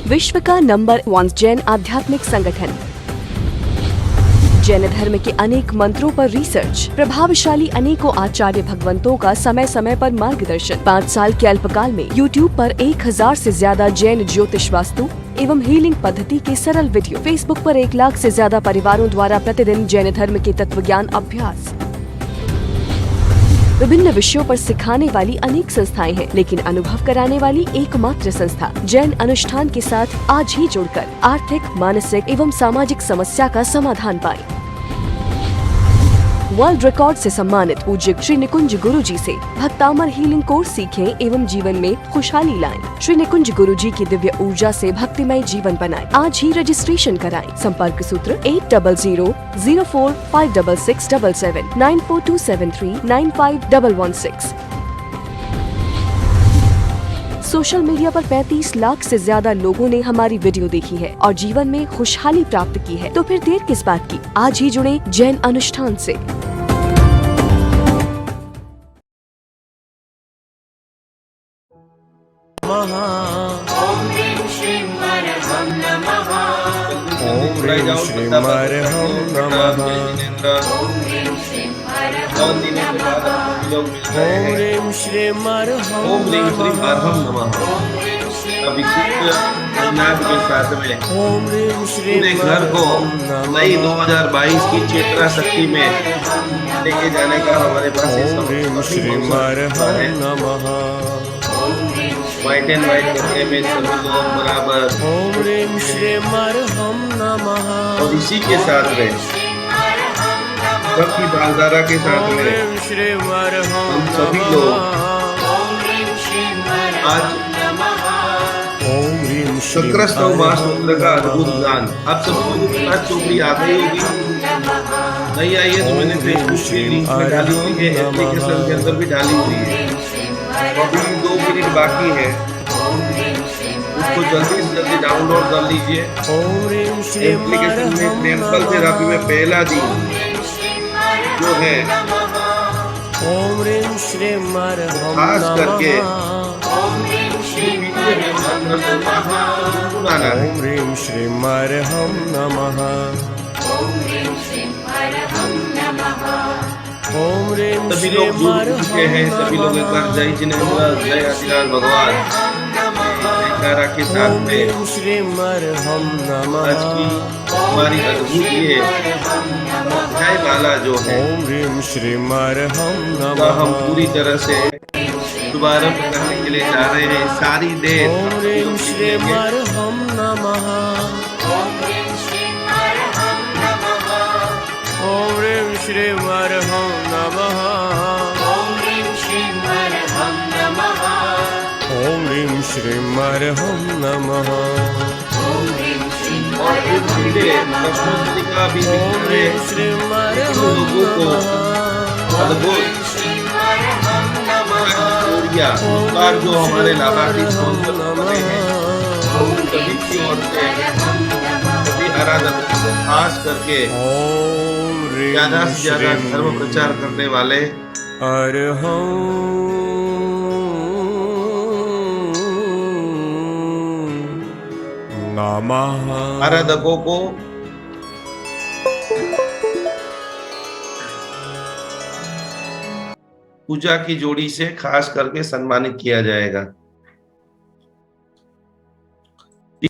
विश्व का नंबर 1 जैन आध्यात्मिक संगठन। जैन धर्म के अनेक मंत्रों पर रिसर्च, प्रभावशाली अनेकों आचार्य भगवंतों का समय समय पर मार्गदर्शन। 5 साल के अल्पकाल में YouTube पर 1000 से ज्यादा जैन ज्योतिष वास्तु एवं हीलिंग पद्धति के सरल वीडियो। Facebook पर 1 लाख से ज्यादा परिवारों द्वारा प्रतिदिन जैन धर्म के तत्वज्ञान अभ्यास। विभिन्न विषयों पर सिखाने वाली अनेक संस्थाएं हैं, लेकिन अनुभव कराने वाली एकमात्र संस्था जैन अनुष्ठान के साथ आज ही जुड़कर आर्थिक, मानसिक एवं सामाजिक समस्या का समाधान पाएं। वर्ल्ड रिकॉर्ड से सम्मानित पूज्य श्री निकुंज गुरुजी से भक्तामर हीलिंग कोर्स सीखें एवं जीवन में खुशहाली लाएं। श्री निकुंज गुरुजी की दिव्य ऊर्जा से भक्तिमय जीवन बनाएं। आज ही रजिस्ट्रेशन कराएं। संपर्क सूत्र 8004566677 9427395116। सोशल मीडिया पर 35 लाख से ज्यादा लोगों ने हमारी वीडियो देखी है और जीवन में खुशहाली प्राप्त की है, तो फिर देर किस बात की। आज ही जुड़े जैन अनुष्ठान से। ओम ह्रीं श्रीं मरहं नमः। ओम ह्रीं श्रीं मरहं नमः। ओम ह्रीं श्रीं मरहं नमः। ओम ह्रीं श्रीं मरहं नमः। अभिषेक नाथ के साथ में ओम ह्रीं श्रीं पूरे घर को नई 2022 की चेतना शक्ति में लेके जाने का हमारे पास ओम ह्रीं श्रीं मरहं नमः। व्हाइट एंड व्हाइट कपड़े में सभी लोग बराबर ओम ह्रीं श्रीं मरहं नमः। और इसी के साथ में सबकी भागधारा के साथ में हम सभी लोग आज शक्रस्तव महासूत्र का अद्भुत गान आप सब लोगों के पास चोपड़ी आ गई होगी। नहीं आई है तो मैंने फेसबुक के लिंक में डाली हुई है, एप्लीकेशन के अंदर भी डाली हुई है। अभी 2 मिनट बाकी है, उसको जल्दी से जल्दी डाउनलोड कर लीजिए। एप्लीकेशन में टेम्पल थेरेपी में पहला दिन जो है खास करके ओम ह्रीं श्रीं मरहं नमः। ओम ह्रीं सभी लोग जुड़ चुके हैं, सभी लोग एक बार जय जिनेन्द्र, जय आदिनाथ भगवान जयकारा के साथ में आज की हमारी अद्भुत ये जय माला जो है ओम ह्रीं श्रीं मरहं का नमः। हम पूरी तरह से शुभारंभ करने के लिए जा रहे हैं। सारी देर ओम ह्रीं श्रीं मरहं नमः। ओम ह्रीं श्रीं मरहं नमः। ओम ह्रीं श्रीं मरहं नमः। ओम ह्रीं श्रीं मरहं नमः। ओम ह्रीं श्रीं मरहं नमः। और धीरे प्रश्नोत्तरी का भी ओम ह्रीं श्रीं मरहं लोगों को अद्भुत उपकार जो हमारे लाभार्थी स्पॉन्सर बने हैं सभी की ओर से सभी आराधक खास करके ज्यादा से ज्यादा धर्म प्रचार करने वाले अरहं नमः। आराधकों को पूजा की जोड़ी से खास करके सम्मानित किया जाएगा।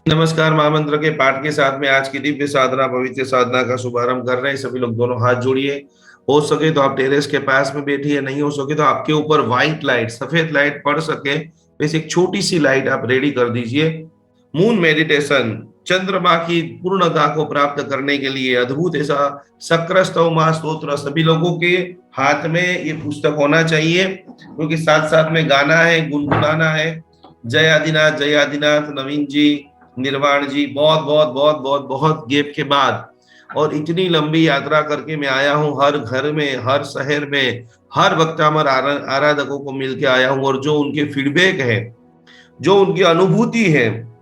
नमस्कार महामंत्र के पाठ के साथ में आज की दिव्य साधना, पवित्र साधना का शुभारंभ कर रहे हैं। सभी लोग दोनों हाथ जोड़िए। हो सके तो आप टेरेस के पास में बैठिए, नहीं हो सके तो आपके ऊपर व्हाइट लाइट, सफेद लाइट पड़ सके वैसे एक छोटी सी लाइट आप रेडी कर दीजिए। मून मेडिटेशन, चंद्रमा की पूर्णता को प्राप्त करने के लिए अद्भुत ऐसा शक्रस्तव महास्तोत्र सभी लोगों के हाथ में ये पुस्तक होना चाहिए, क्योंकि साथ साथ में गाना है, गुनगुनाना है। जय आदिनाथ, जय आदिनाथ। नवीन जी, निर्वाण जी, बहुत बहुत बहुत बहुत बहुत गैप के बाद और इतनी लंबी यात्रा करके मैं आया हूँ। हर घर में, हर शहर में, हर वक्तामर आराधकों को मिलके आया हूँ और जो उनके फीडबैक है, जो उनकी अनुभूति है,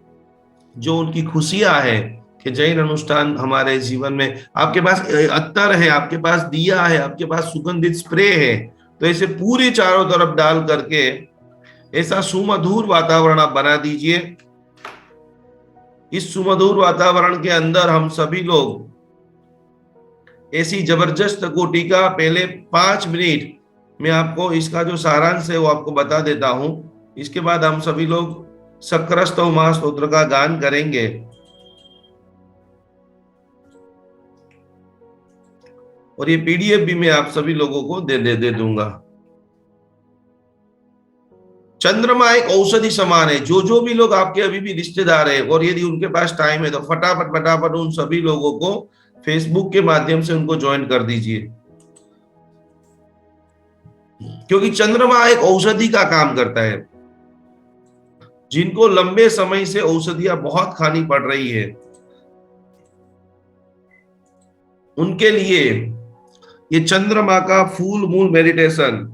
जो उनकी खुशियां है कि जैन अनुष्ठान हमारे जीवन में, आपके पास अत्तर है, आपके पास दिया है, आपके पास सुगंधित स्प्रे है, तो इसे पूरी चारों तरफ डाल करके ऐसा सुमधुर वातावरण आप बना दीजिए इस सुमधुर वातावरण के अंदर हम सभी लोग ऐसी जबरदस्त कोटि का पहले 5 मिनट में आपको इसका जो सारांश है वो आपको बता देता हूं। इसके बाद हम सभी लोग शक्रस्तव महास्तोत्र का गान करेंगे। और ये पीडीएफ भी मैं आप सभी लोगों को दे दूंगा। चंद्रमा एक औषधि समान है। जो भी लोग आपके अभी भी रिश्तेदार है और यदि उनके पास टाइम है तो फटाफट उन सभी लोगों को फेसबुक के माध्यम से उनको ज्वाइन कर दीजिए, क्योंकि चंद्रमा एक औषधि का काम करता है। जिनको लंबे समय से औषधियां बहुत खानी पड़ रही है उनके लिए ये चंद्रमा का फुल मून मेडिटेशन,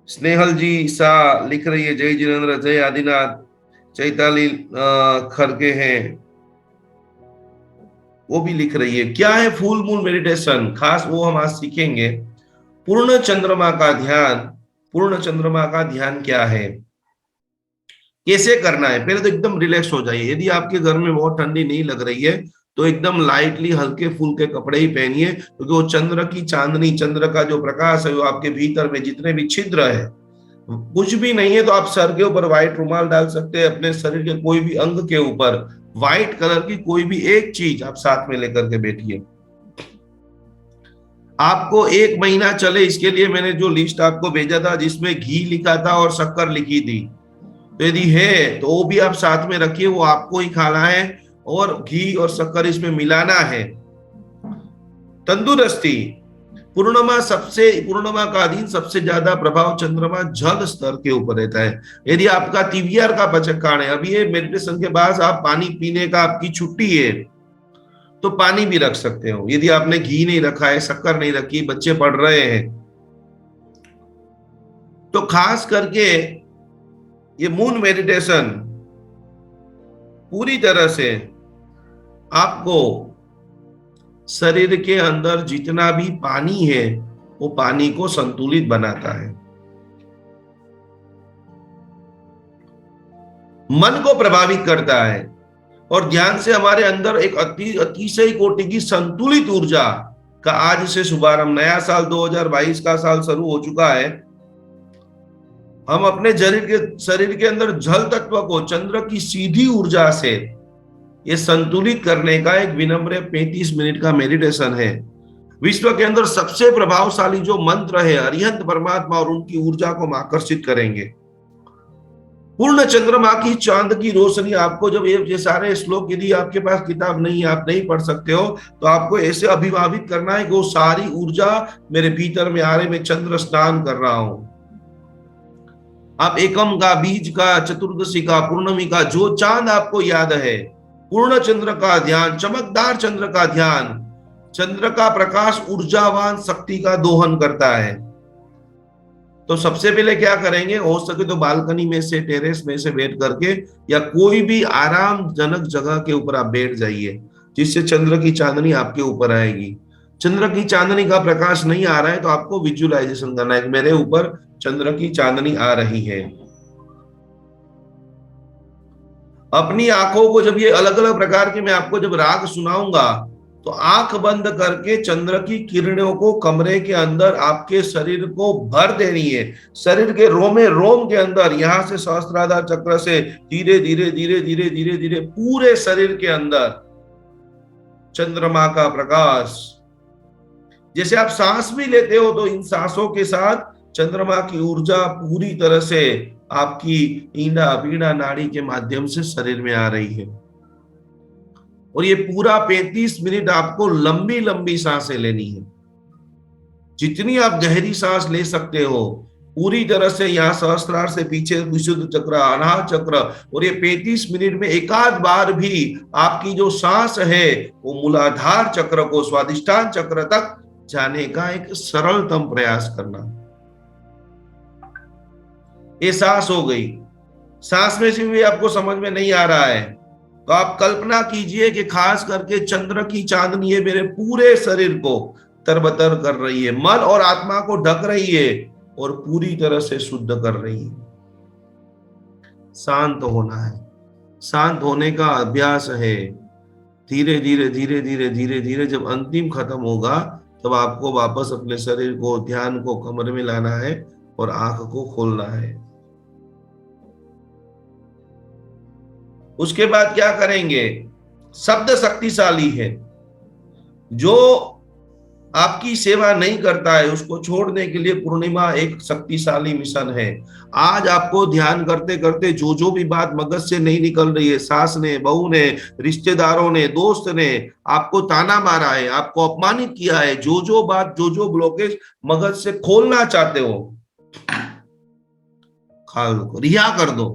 स्नेहल जी सा लिख रही है, जय जिनेन्द्र, जय आदिनाथ, चैताली खरके हैं, वो भी लिख रही है। क्या है फुल मून मेडिटेशन, खास वो हम आज सीखेंगे। पूर्ण चंद्रमा का ध्यान, पूर्ण चंद्रमा का ध्यान क्या है, कैसे करना है। पहले तो एकदम रिलैक्स हो जाइए। यदि आपके घर में बहुत ठंडी नहीं लग रही है तो एकदम लाइटली हल्के फुल्के कपड़े ही पहनिए, क्योंकि वो चंद्र की चांदनी, चंद्र का जो प्रकाश है वो आपके भीतर में जितने भी छिद्र है, कुछ भी नहीं है तो आप सर के ऊपर व्हाइट रुमाल डाल सकते हैं, अपने शरीर के कोई भी अंग के ऊपर व्हाइट कलर की कोई भी एक चीज आप साथ में लेकर के बैठिए। आपको 1 महीना चले इसके लिए मैंने जो लिस्ट आपको भेजा था जिसमें घी लिखा था और शक्कर लिखी थी, तो यदि है तो वो भी आप साथ में रखिए, वो आपको ही खाना है और घी और शक्कर इसमें मिलाना है। तंदुरुस्ती, पूर्णिमा का दिन सबसे ज्यादा प्रभाव चंद्रमा जल स्तर के ऊपर रहता है। यदि आपका तीवियर का पचकाण है, अभी ये मेडिटेशन के बाद आप पानी पीने का आपकी छुट्टी है तो पानी भी रख सकते हो। यदि आपने घी नहीं रखा है, शक्कर नहीं रखी, बच्चे पढ़ रहे हैं, तो खास करके ये मून मेडिटेशन पूरी तरह से आपको शरीर के अंदर जितना भी पानी है वो पानी को संतुलित बनाता है, मन को प्रभावित करता है और ध्यान से हमारे अंदर एक अतिशय कोटि की संतुलित ऊर्जा का आज से शुभारंभ। नया साल 2022 का साल शुरू हो चुका है। हम अपने शरीर के अंदर जल तत्व को चंद्र की सीधी ऊर्जा से ये संतुलित करने का एक विनम्र 35 मिनट का मेडिटेशन है। विश्व के अंदर सबसे प्रभावशाली जो मंत्र है अरिहंत परमात्मा और उनकी ऊर्जा को हम आकर्षित करेंगे। पूर्ण चंद्रमा की चांद की रोशनी आपको, जब ये सारे श्लोक यदि आपके पास किताब नहीं है, आप नहीं पढ़ सकते हो, तो आपको ऐसे अभिभावित करना है कि वो सारी ऊर्जा मेरे भीतर में आ रही, मैं चंद्र स्नान कर रहा हूं। आप एकम का, बीज का, चतुर्दशी का, पूर्णमी का जो चांद आपको याद है, पूर्ण चंद्र का ध्यान, चमकदार चंद्र का ध्यान, चंद्र का प्रकाश ऊर्जावान शक्ति का दोहन करता है। तो सबसे पहले क्या करेंगे, हो सके तो बालकनी में से, टेरेस में से बैठ करके या कोई भी आरामजनक जगह के ऊपर आप बैठ जाइए जिससे चंद्र की चांदनी आपके ऊपर आएगी। चंद्र की चांदनी का प्रकाश नहीं आ रहा है तो आपको विजुअलाइजेशन करना है, मेरे ऊपर चंद्र की चांदनी आ रही है। अपनी आंखों को जब ये अलग अलग प्रकार के मैं आपको जब राग सुनाऊंगा तो आंख बंद करके चंद्र की किरणों को कमरे के अंदर आपके शरीर को भर देनी है। शरीर के रोमे रोम के अंदर, यहां से सहस्त्राधार चक्र से धीरे धीरे धीरे धीरे धीरे धीरे पूरे शरीर के अंदर चंद्रमा का प्रकाश। जैसे आप सांस भी लेते हो तो इन सांसों के साथ चंद्रमा की ऊर्जा पूरी तरह से आपकी ईंड़ा पीड़ा नाड़ी के माध्यम से शरीर में आ रही है। और ये पूरा 35 मिनट आपको लंबी लंबी सांसें लेनी है। जितनी आप गहरी सांस ले सकते हो पूरी तरह से, यहाँ सहस्त्रार से पीछे विशुद्ध चक्र, अनाहत चक्र, और ये 35 मिनट में एकाध बार भी आपकी जो सांस है वो मूलाधार चक्र को स्वादिष्ठान चक्र तक जाने का एक सरलतम प्रयास करना। ये सांस हो गई। सांस में से भी आपको समझ में नहीं आ रहा है तो आप कल्पना कीजिए कि खास करके चंद्र की चांदनी ये मेरे पूरे शरीर को तरबतर कर रही है, मन और आत्मा को ढक रही है और पूरी तरह से शुद्ध कर रही है। शांत होना है, शांत होने का अभ्यास है। धीरे धीरे धीरे धीरे धीरे धीरे जब अंतिम खत्म होगा तब आपको वापस अपने शरीर को, ध्यान को कमर में लाना है और आंख को खोलना है। उसके बाद क्या करेंगे? शब्द शक्तिशाली है, जो आपकी सेवा नहीं करता है उसको छोड़ने के लिए पूर्णिमा एक शक्तिशाली मिशन है। आज आपको ध्यान करते करते जो भी बात मगज से नहीं निकल रही है, सास ने, बहू ने, रिश्तेदारों ने, दोस्त ने आपको ताना मारा है, आपको अपमानित किया है, जो बात, जो ब्लॉकेज मगज से खोलना चाहते हो, खाल को रिहा कर दो।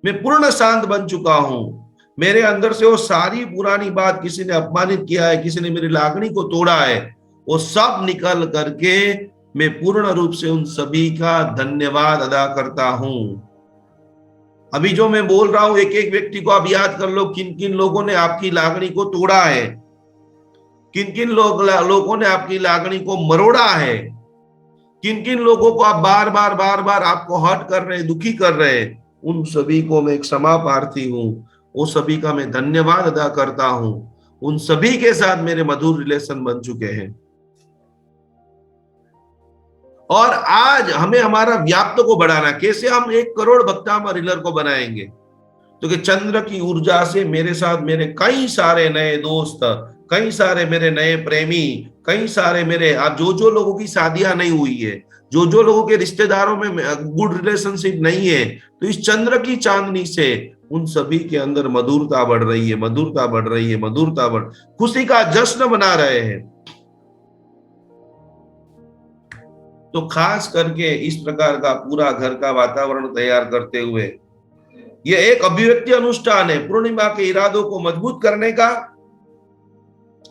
मैं पूर्ण शांत बन चुका हूं। मेरे अंदर से वो सारी पुरानी बात, किसी ने अपमानित किया है, किसी ने मेरी लागणी को तोड़ा है, वो सब निकल करके मैं पूर्ण रूप से उन सभी का धन्यवाद अदा करता हूं। अभी जो मैं बोल रहा हूं, एक एक व्यक्ति को आप याद कर लो, किन किन लोगों ने आपकी लागणी को तोड़ा है, किन किन लोगों ने आपकी लागणी को मरोड़ा है, किन किन लोगों को आप बार बार आपको हर्ट कर रहे हैं, दुखी कर रहे हैं। उन सभी को मैं एक क्षमा प्रार्थी हूं, वो सभी का मैं धन्यवाद अदा करता हूं। उन सभी के साथ मेरे मधुर रिलेशन बन चुके हैं। और आज हमें हमारा व्याप्त को बढ़ाना, कैसे हम 1 करोड़ भक्तामा रीलर को बनाएंगे? तो कि चंद्र की ऊर्जा से मेरे साथ मेरे कई सारे नए दोस्त, कई सारे मेरे नए प्रेमी, कई सारे मेरे, आप जो लोगों की शादियां नहीं हुई है, जो लोगों के रिश्तेदारों में गुड रिलेशनशिप नहीं है, तो इस चंद्र की चांदनी से उन सभी के अंदर मधुरता बढ़ रही है, मधुरता बढ़ रही है, मधुरता बढ़, खुशी का जश्न मना रहे हैं। तो खास करके इस प्रकार का पूरा घर का वातावरण तैयार करते हुए ये एक अभिव्यक्ति अनुष्ठान है पूर्णिमा के इरादों को मजबूत करने का।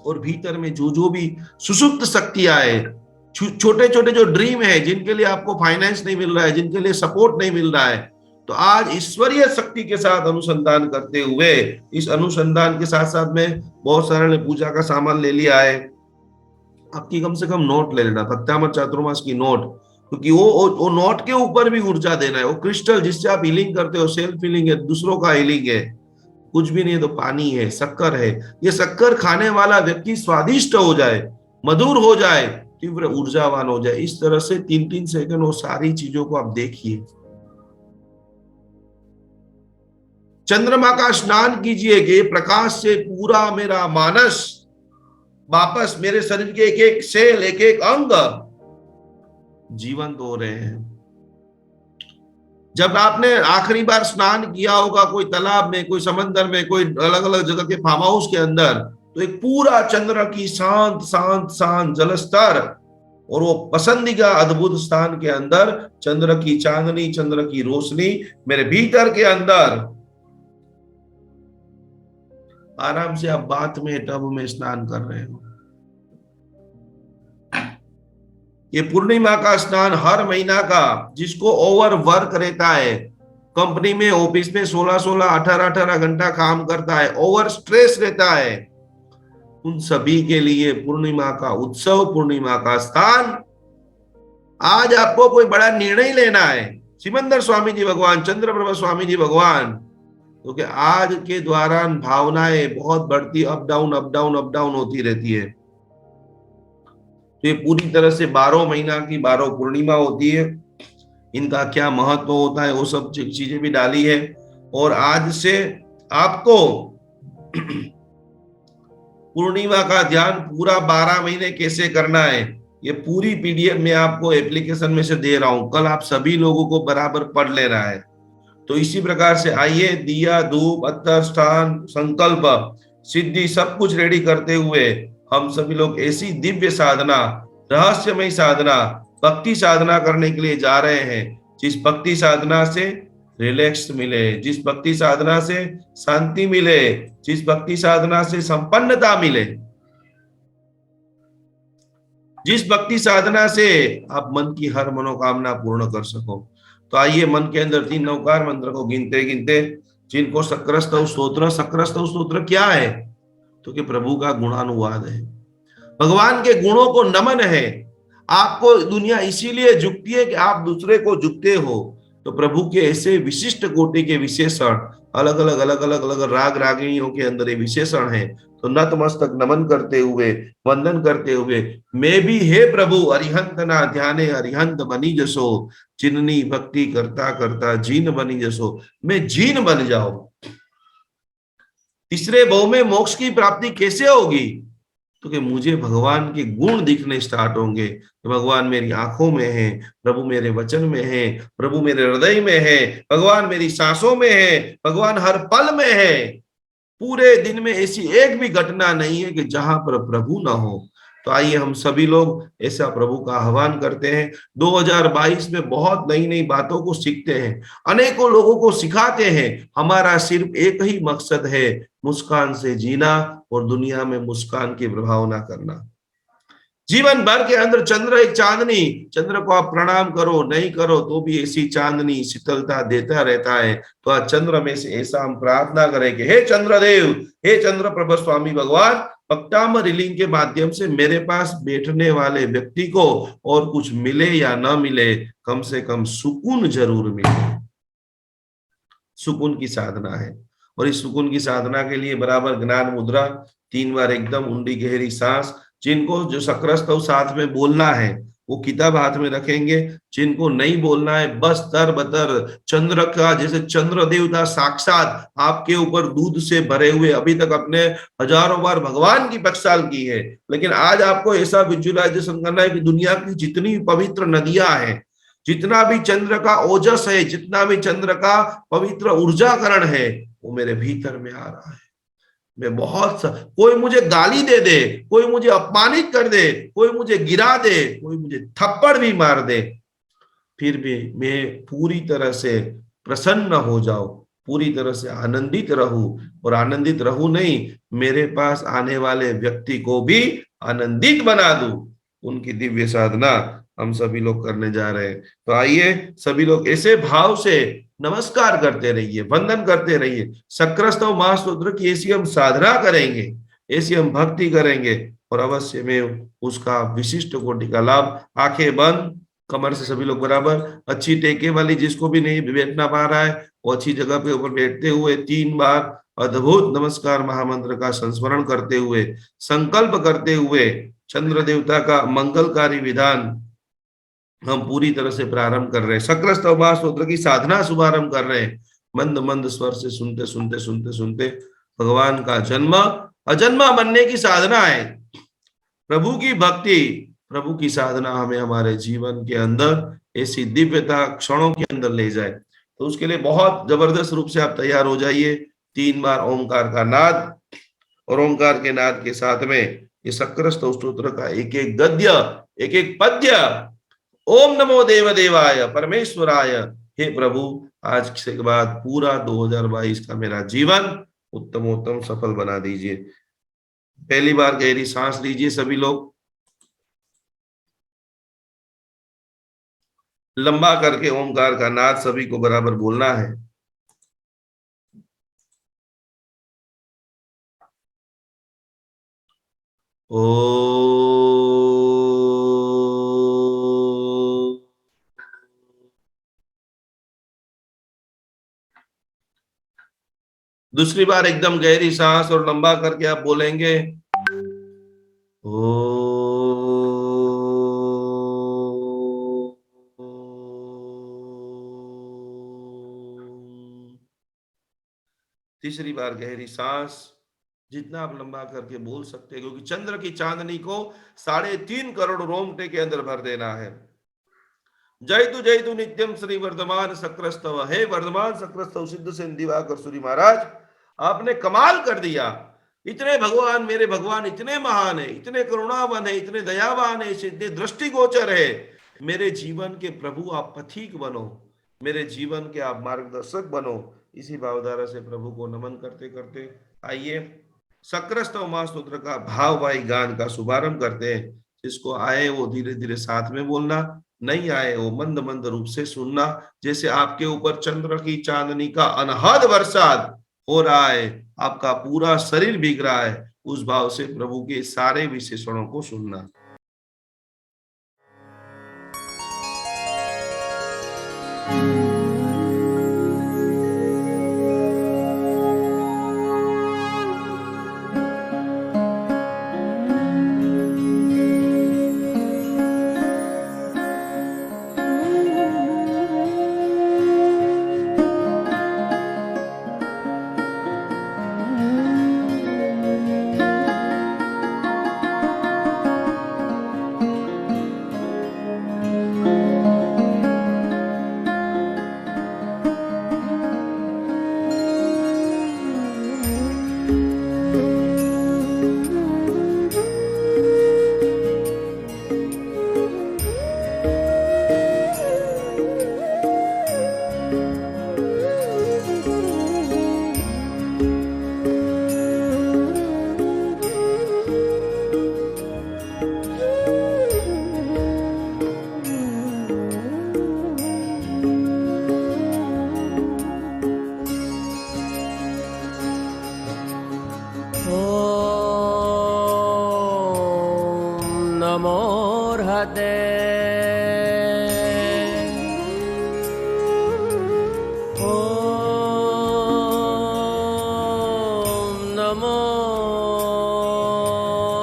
और भीतर में जो भी सुषुप्त शक्तियां है, छोटे छोटे जो ड्रीम है, जिनके लिए आपको फाइनेंस नहीं मिल रहा है, जिनके लिए सपोर्ट नहीं मिल रहा है, तो आज ईश्वरीय शक्ति के साथ अनुसंधान करते हुए, इस अनुसंधान के साथ साथ में बहुत सारे पूजा का सामान ले लिया है। आपकी कम से कम नोट ले लेना, सत्यामर चातुर्मास की नोट, क्योंकि वो नोट के ऊपर भी ऊर्जा देना है। वो क्रिस्टल जिससे आप हीलिंग करते हो, सेल्फ हीलिंग है, दूसरों का हीलिंग है, कुछ भी नहीं है तो पानी है, शक्कर है। ये शक्कर खाने वाला व्यक्ति स्वादिष्ट हो जाए, मधुर हो जाए, तीव्र ऊर्जावान हो जाए। इस तरह से 3-3 सेकंड वो सारी चीजों को आप देखिए। चंद्रमा का स्नान कीजिए कि प्रकाश से पूरा मेरा मानस वापस मेरे शरीर के एक एक सेल, एक एक अंग जीवंत हो रहे हैं। जब आपने आखिरी बार स्नान किया होगा कोई तालाब में, कोई समंदर में, कोई अलग अलग जगह के फार्म हाउस के अंदर, तो एक पूरा चंद्र की शांत शांत शांत जलस्तर और वो पसंदीदा अद्भुत स्थान के अंदर चंद्र की चांदनी, चंद्र की रोशनी मेरे भीतर के अंदर, आराम से आप बाथ में, टब में स्नान कर रहे हो। ये पूर्णिमा का स्नान हर महीना का, जिसको ओवर वर्क रहता है, कंपनी में, ऑफिस में 16-16, 18-18 घंटा काम करता है, ओवर स्ट्रेस रहता है, उन सभी के लिए पूर्णिमा का उत्सव, पूर्णिमा का स्थान। आज आपको कोई बड़ा निर्णय लेना है, सिमंदर स्वामी जी भगवान, चंद्रप्रभा स्वामी जी भगवान, क्योंकि आज के दौरान भावनाएं बहुत बढ़ती, अप डाउन होती रहती है। तो ये पूरी तरह से 12 महीना की 12 पूर्णिमा होती है, इनका क्या महत्व होता है वो सब चीजें भी डाली है। और आज से आपको पूर्णिमा का ध्यान पूरा 12 महीने कैसे करना है, ये पूरी पीडीएफ में आपको एप्लीकेशन में से दे रहा हूं। कल आप सभी लोगों को बराबर पढ़ लेना है। तो इसी प्रकार से आइए, दिया, धूप, अत्तर, स्थान, संकल्प, सिद्धि सब कुछ रेडी करते हुए हम सभी लोग ऐसी दिव्य साधना, रहस्यमय साधना, भक्ति साधना करने के लिए जा रहे हैं, जिस भक्ति साधना से रिलैक्स मिले, जिस भक्ति साधना से शांति मिले, जिस भक्ति साधना से संपन्नता मिले, जिस भक्ति साधना से आप मन की हर मनोकामना पूर्ण कर सको। तो आइए मन के अंदर 3 नवकार मंत्र को गिनते गिनते, जिनको शक्रस्तव स्तोत्र, शक्रस्तव स्तोत्र क्या है तो कि प्रभु का गुणानुवाद है, भगवान के गुणों को नमन है। आपको दुनिया इसीलिए झुकती है कि आप दूसरे को झुकते हो। तो प्रभु के ऐसे विशिष्ट कोटि के विशेषण अलग अलग राग रागिणियों के अंदर ये विशेषण है। तो नतमस्तक नमन करते हुए, वंदन करते हुए, मैं भी हे प्रभु अरिहंत ना ध्याने अरिहंत बनी जसो, जिननी भक्ति करता करता जीन बनी जसो, मैं जीन बन जाऊं। तीसरे भाव में मोक्ष की प्राप्ति कैसे होगी? तो कि मुझे भगवान के गुण दिखने स्टार्ट होंगे। तो भगवान मेरी आंखों में है, प्रभु मेरे वचन में है, प्रभु मेरे हृदय में है, भगवान मेरी सांसों में है, भगवान हर पल में है। पूरे दिन में ऐसी एक भी घटना नहीं है कि जहां पर प्रभु ना हो। तो आइए हम सभी लोग ऐसा प्रभु का आह्वान करते हैं। 2022 में बहुत नई नई बातों को सीखते हैं, अनेकों लोगों को सिखाते हैं। हमारा सिर्फ एक ही मकसद है, मुस्कान से जीना और दुनिया में मुस्कान की प्रभावना करना। जीवन भर के अंदर चंद्र एक चांदनी, चंद्र को आप प्रणाम करो नहीं करो तो भी ऐसी चांदनी शीतलता देता रहता है। तो आज चंद्र में से ऐसा हम प्रार्थना करें कि हे चंद्रदेव, हे चंद्र प्रभ स्वामी भगवान, पक्टाम रिलिंग के माध्यम से मेरे पास बैठने वाले व्यक्ति को और कुछ मिले या ना मिले, कम से कम सुकून जरूर मिले। सुकून की साधना है, और इस सुकून की साधना के लिए बराबर ज्ञान मुद्रा, 3 बार एकदम ऊंडी गहरी सांस। जिनको जो सक्र साथ में बोलना है वो किताब हाथ में रखेंगे, जिनको नहीं बोलना है बस तर बतर चंद्र का, जैसे चंद्र देवता साक्षात आपके ऊपर दूध से भरे हुए, अभी तक अपने हजारों बार भगवान की बख्शाल की है, लेकिन आज आपको ऐसा विजुअलाइजेशन करना है कि दुनिया की जितनी पवित्र नदियां हैं, जितना भी चंद्र का ओजस है, जितना भी चंद्र का पवित्र ऊर्जाकरण है, वो मेरे भीतर में आ रहा है। मैं कोई मुझे गाली दे दे, कोई मुझे अपमानित कर दे, कोई मुझे गिरा दे, कोई मुझे थप्पड़ भी मार दे, फिर भी मैं पूरी तरह से प्रसन्न हो जाऊं, पूरी तरह से आनंदित रहूं, और आनंदित रहूं नहीं, मेरे पास आने वाले व्यक्ति को भी आनंदित बना दूं। उनकी दिव्य साधना हम सभी लोग करने जा रहे हैं। तो आइए सभी लोग ऐसे भाव से नमस्कार करते रहिए, वंदन करते रहिए। सक्र महास्तोत्र की ऐसी हम साधना करेंगे, ऐसी हम भक्ति करेंगे, और अवश्य में उसका विशिष्ट कोटि का लाभ। आंखें बंद, कमर से सभी लोग बराबर, अच्छी टेके वाली, जिसको भी नहीं बैठना पा रहा है वो अच्छी जगह पे ऊपर बैठते हुए 3 बार अद्भुत नमस्कार महामंत्र का संस्मरण करते हुए, संकल्प करते हुए, चंद्र देवता का मंगलकारी विधान हम पूरी तरह से प्रारंभ कर रहे हैं। सक्र स्तोत्र की साधना शुभारंभ कर रहे हैं। मंद मंद स्वर से सुनते सुनते सुनते सुनते भगवान का जन्म अजन्मा बनने की साधना है। प्रभु की भक्ति, प्रभु की साधना हमें हमारे जीवन के अंदर ऐसी दिव्यता क्षणों के अंदर ले जाए। तो उसके लिए बहुत जबरदस्त रूप से आप तैयार हो जाइए। 3 बार ओंकार का नाद, और ओंकार के नाद के साथ में ये सक्र स्तोत्र का एक एक गद्य, एक एक पद्य। ओम नमो देव देवाय परमेश्वराय। हे प्रभु, आज से के बाद पूरा 2022 का मेरा जीवन उत्तमोत्तम सफल बना दीजिए। पहली बार गहरी सांस लीजिए सभी लोग, लंबा करके ओमकार का नाद सभी को बराबर बोलना है। ओ दूसरी बार एकदम गहरी सांस और लंबा करके आप बोलेंगे ओ। तीसरी बार गहरी सांस, जितना आप लंबा करके बोल सकते हैं, क्योंकि चंद्र की चांदनी को 3.5 करोड़ रोमटे के अंदर भर देना है। जय तु नित्यम श्री वर्धमान सक्र, हे वर्धमान सक्र सिद्ध से दिवाकर सूरी महाराज, आपने कमाल कर दिया। इतने भगवान, मेरे भगवान इतने महान है, इतने करुणावान है, इतने दयावान है, इतने दृष्टिगोचर है। मेरे जीवन के प्रभु आप पथिक बनो, मेरे जीवन के आप मार्गदर्शक बनो। इसी भावधारा से प्रभु को नमन करते करते आइए सक्र स्तोत्र का भाववाही गान का शुभारंभ करते हैं। जिसको आए वो धीरे धीरे साथ में बोलना, नहीं आए वो मंद मंद रूप से सुनना। जैसे आपके ऊपर चंद्र की चांदनी का अनहद बरसात हो रहा है, आपका पूरा शरीर भीग रहा है, उस भाव से प्रभु के सारे विशेषणों को सुनना।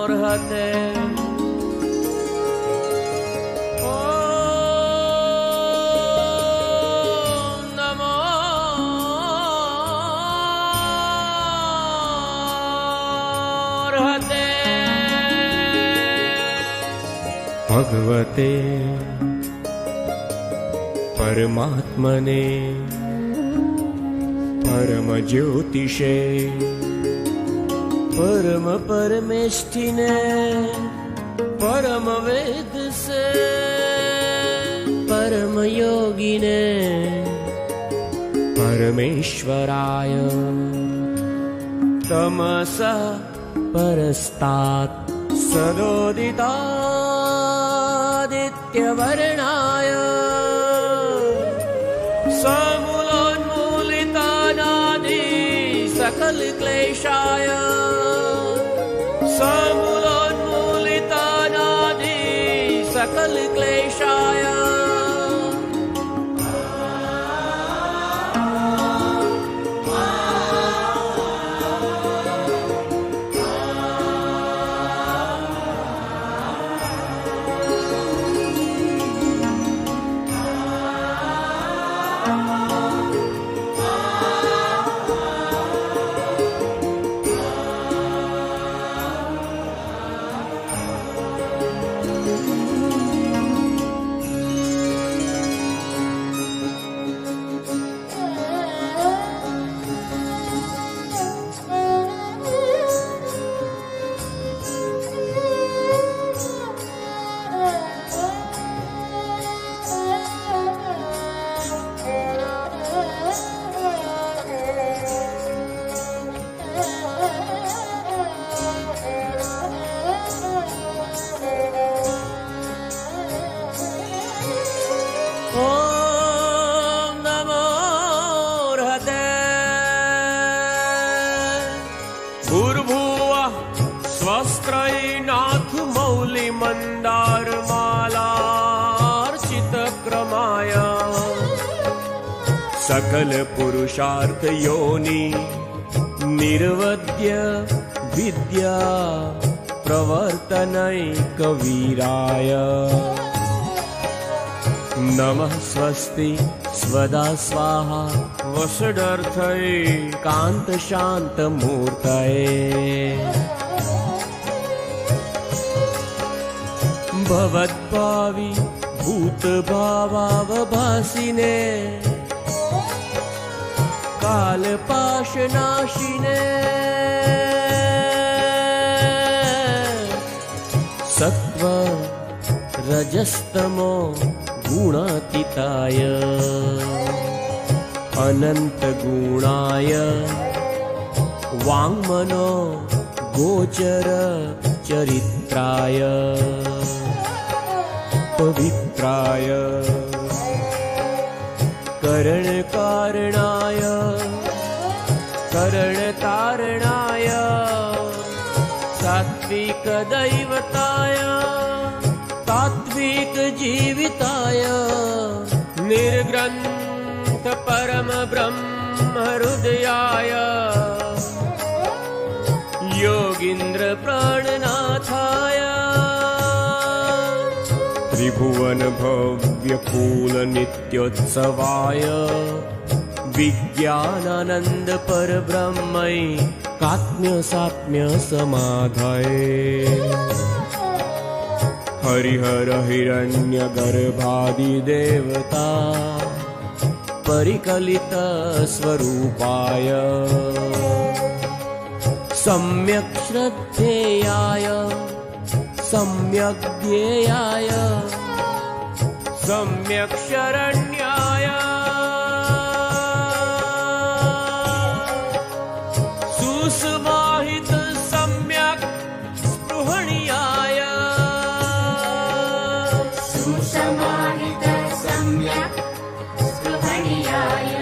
नमोऽर्हते। भगवते परमात्मने परम ज्योतिषे परम परमेष्ठिने परम वेद से परम योगिने परमेश्वराय तमसः परस्तात् सदोदितादित्यवर्णाय समूलोन्मूलितानादि सकल क्लेशाय समूलोन्मूलितानादि सकल क्लेशाय स्वस्त्रैनाथ मौलिमन्दारमालार्चितक्रमाय सकल पुरुषार्थ योनि निर्वद्य विद्या प्रवर्तनैकवीराय नमः स्वस्ति स्वदा स्वाहा वषडर्थैकान्तशान्तमूर्तये भवद्भावि भूतभावावभासिने कालपाशनाशिने सत्व रजस्तमो गुणातीताय अनन्तगुणाय वाङ्मनो गोचर चरित्राय पवित्राय करणकारणाय करणतारणाय सात्विकदैवताय तात्विकजीविताय निर्ग्रन्थ परम ब्रह्म हृदयाय योगीन्द्र प्राणनाथाय त्रिभुवन भव्य कूल नित्योत्सवाय विज्ञानानंद परब्रह्मै कात्म्य सात्म्य समाधये हरिहर हिरण्य गर्भादिदेवता परिकलित स्वरूपाय सम्यक् श्रद्धेयाय सम्यक् ज्ञेयाय सम्यक् शरण्याय सुसमाहित सम्यक् स्पृहणीयाय सुसमाहित सम्यक् स्पृहणीयाय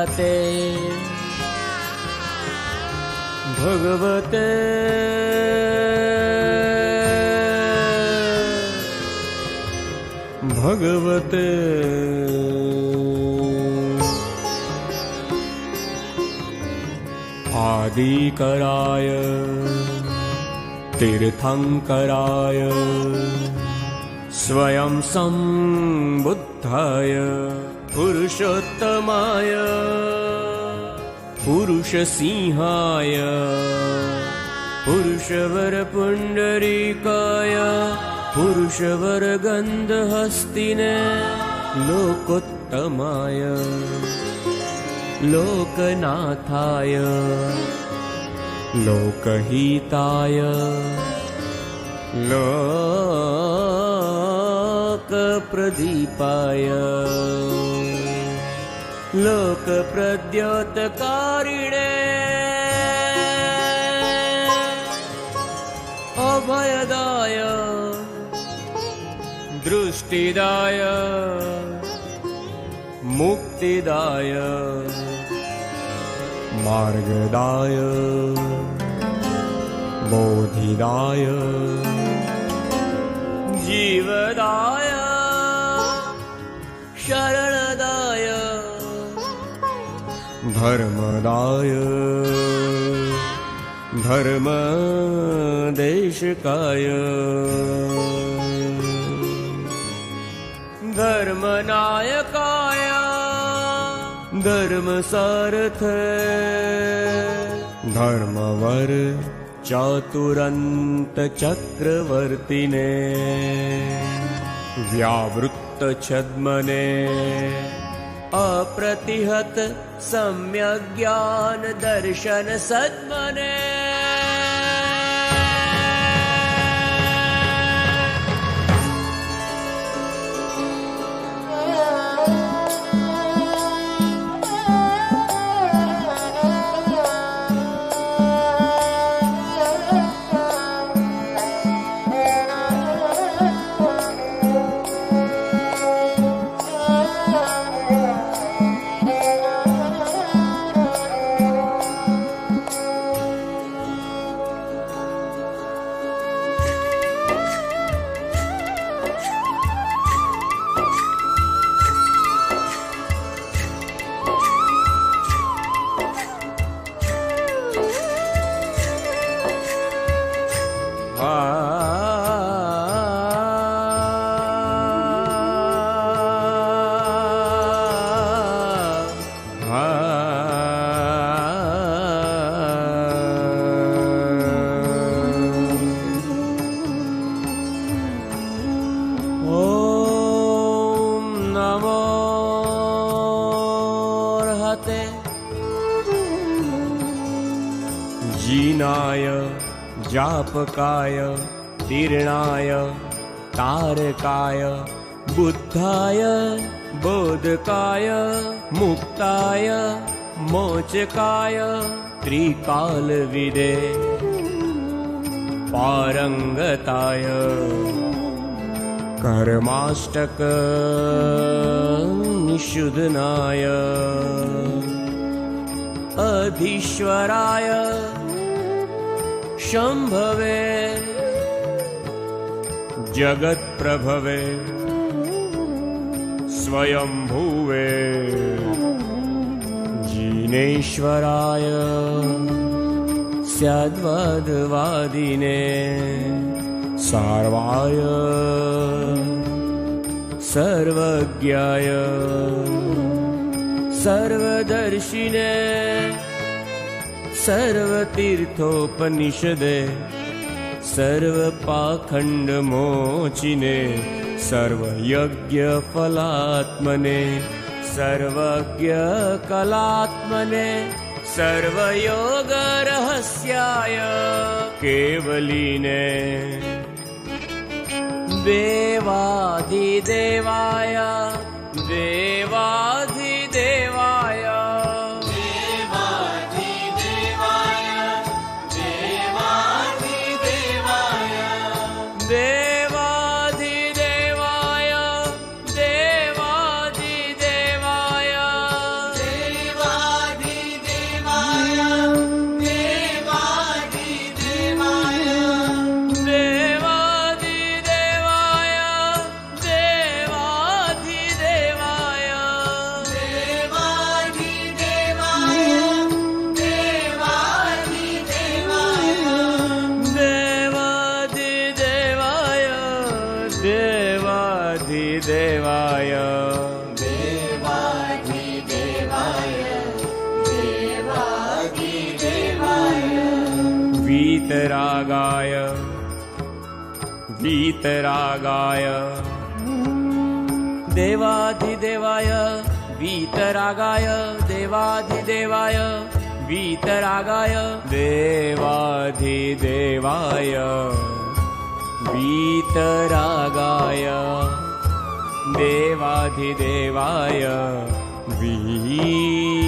हते भगवते भगवते आदिकराय तीर्थंकराय स्वयं संबुद्धाय पुरुषोत्तमाय पुरुषसिंहाय पुरुषवरपुण्डरीकाय पुरुषवरगन्धहस्तिने लोकोत्तमाय लोकनाथाय लोकहिताय लोकप्रदीपाय लोकप्रद्योतकारिणे अभयदाय दृष्टिदाय मुक्तिदाय मार्गदाय बोधिदाय जीवदाय शरणदाय धर्मदाय धर्मदेशकाय धर्मनायकाय धर्मसारथे धर्मवर चातुरंत चक्रवर्तिने व्यावृत्त छद्मने अप्रतिहत सम्यक् ज्ञान दर्शन सद्मने जीनाय जापकाय तीर्णाय तारकाय बुद्धाय बोधकाय मुक्ताय मोचकाय त्रिकालविदे पारंगताय कर्माष्टक निषुधनाय अधीश्वराय शंभवे जगत प्रभवे स्वयंभुवे जिनेश्वराय स्याद्वद्वादिने सार्वाय सर्वज्ञाय सर्वदर्शिने सर्वतीर्थोपनिषदे सर्वपाखण्डमोचिने सर्वयज्ञफलात्मने सर्वज्ञकलात्मने सर्वयोगरहस्याय केवलिने देवाधिदेवाय देवाधिदेवाय देवाधिदेवाय देवाधिदेवाय देवाधिदेवाय देवाधिदेवाय वीतरागाय वीतरागाय देवाधिदेवाय वीतरागाय देवाधिदेवाय वीतरागाय देवाधिदेवाय वीतरागाय देवाधिदेवाय वीतरागाय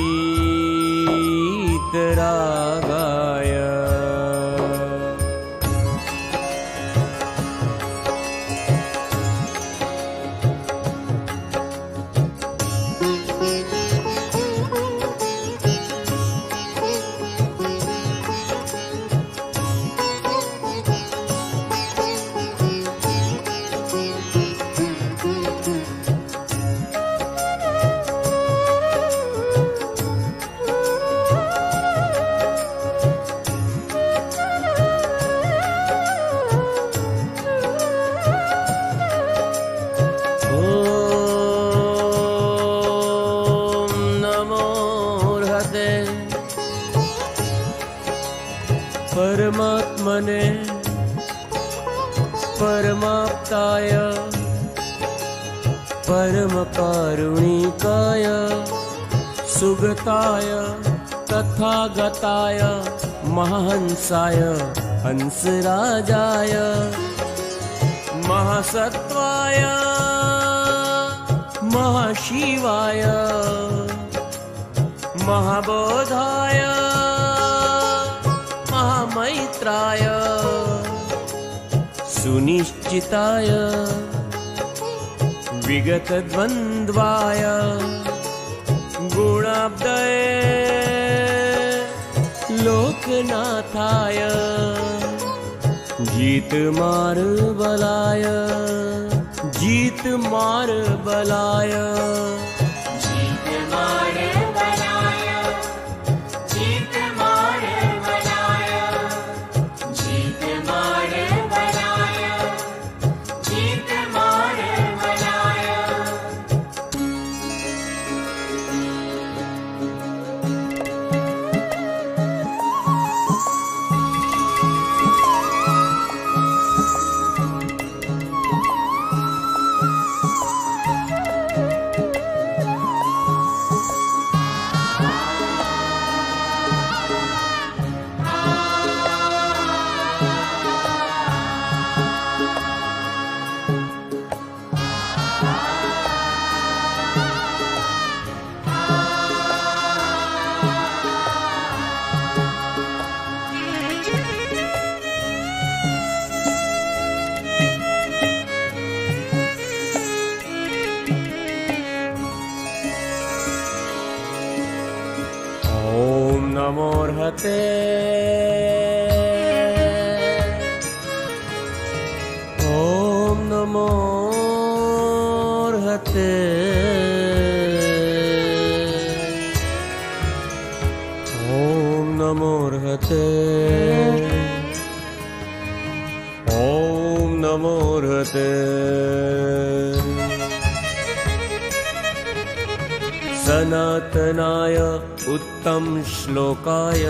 परमात्मने परमाप्ताय परमकारुणिकाय सुगताय तथागताय महाहंसाय हंसराजाय महासत्वाय महाशिवाय महाबोधाय महामैत्राय सुनिश्चिताय विगतद्वन्द्वाय गुणाब्दये लोकनाथाय जीत मार बलाय जीत मार बलाय जीत मार बलाय जीत मार बलाय जीत मार बलाय जीत मार बलाय ॐ नमोऽर्हते ॐ नमोऽर्हते ॐ नमोऽर्हते ॐ नमोऽर्हते सनातनाय उत्तम श्लोकाय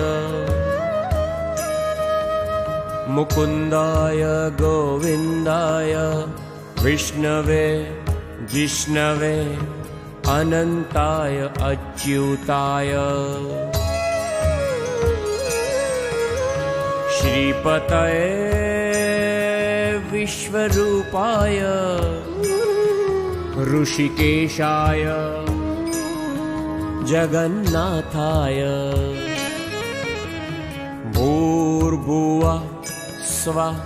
मुकुन्दाय गोविन्दाय विष्णवे जिष्णवे अनन्ताय अच्युताय श्रीपतये विश्वरूपाय ऋषिकेशाय जगन्नाथाय भूर्भुवः स्वः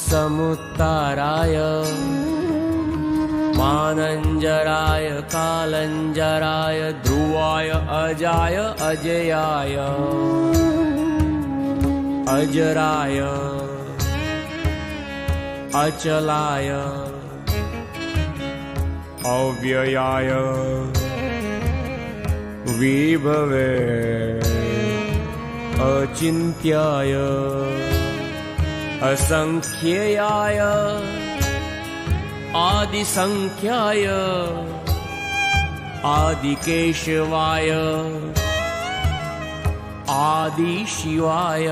समुत्तराय मानञ्जराय कालञ्जराय ध्रुवाय अजाय अजयाय अजराय अचलाय अव्ययाय विभवे अचिन्त्याय असंख्ययाय आदिसंख्याय आदिकेशवाय आदिशिवाय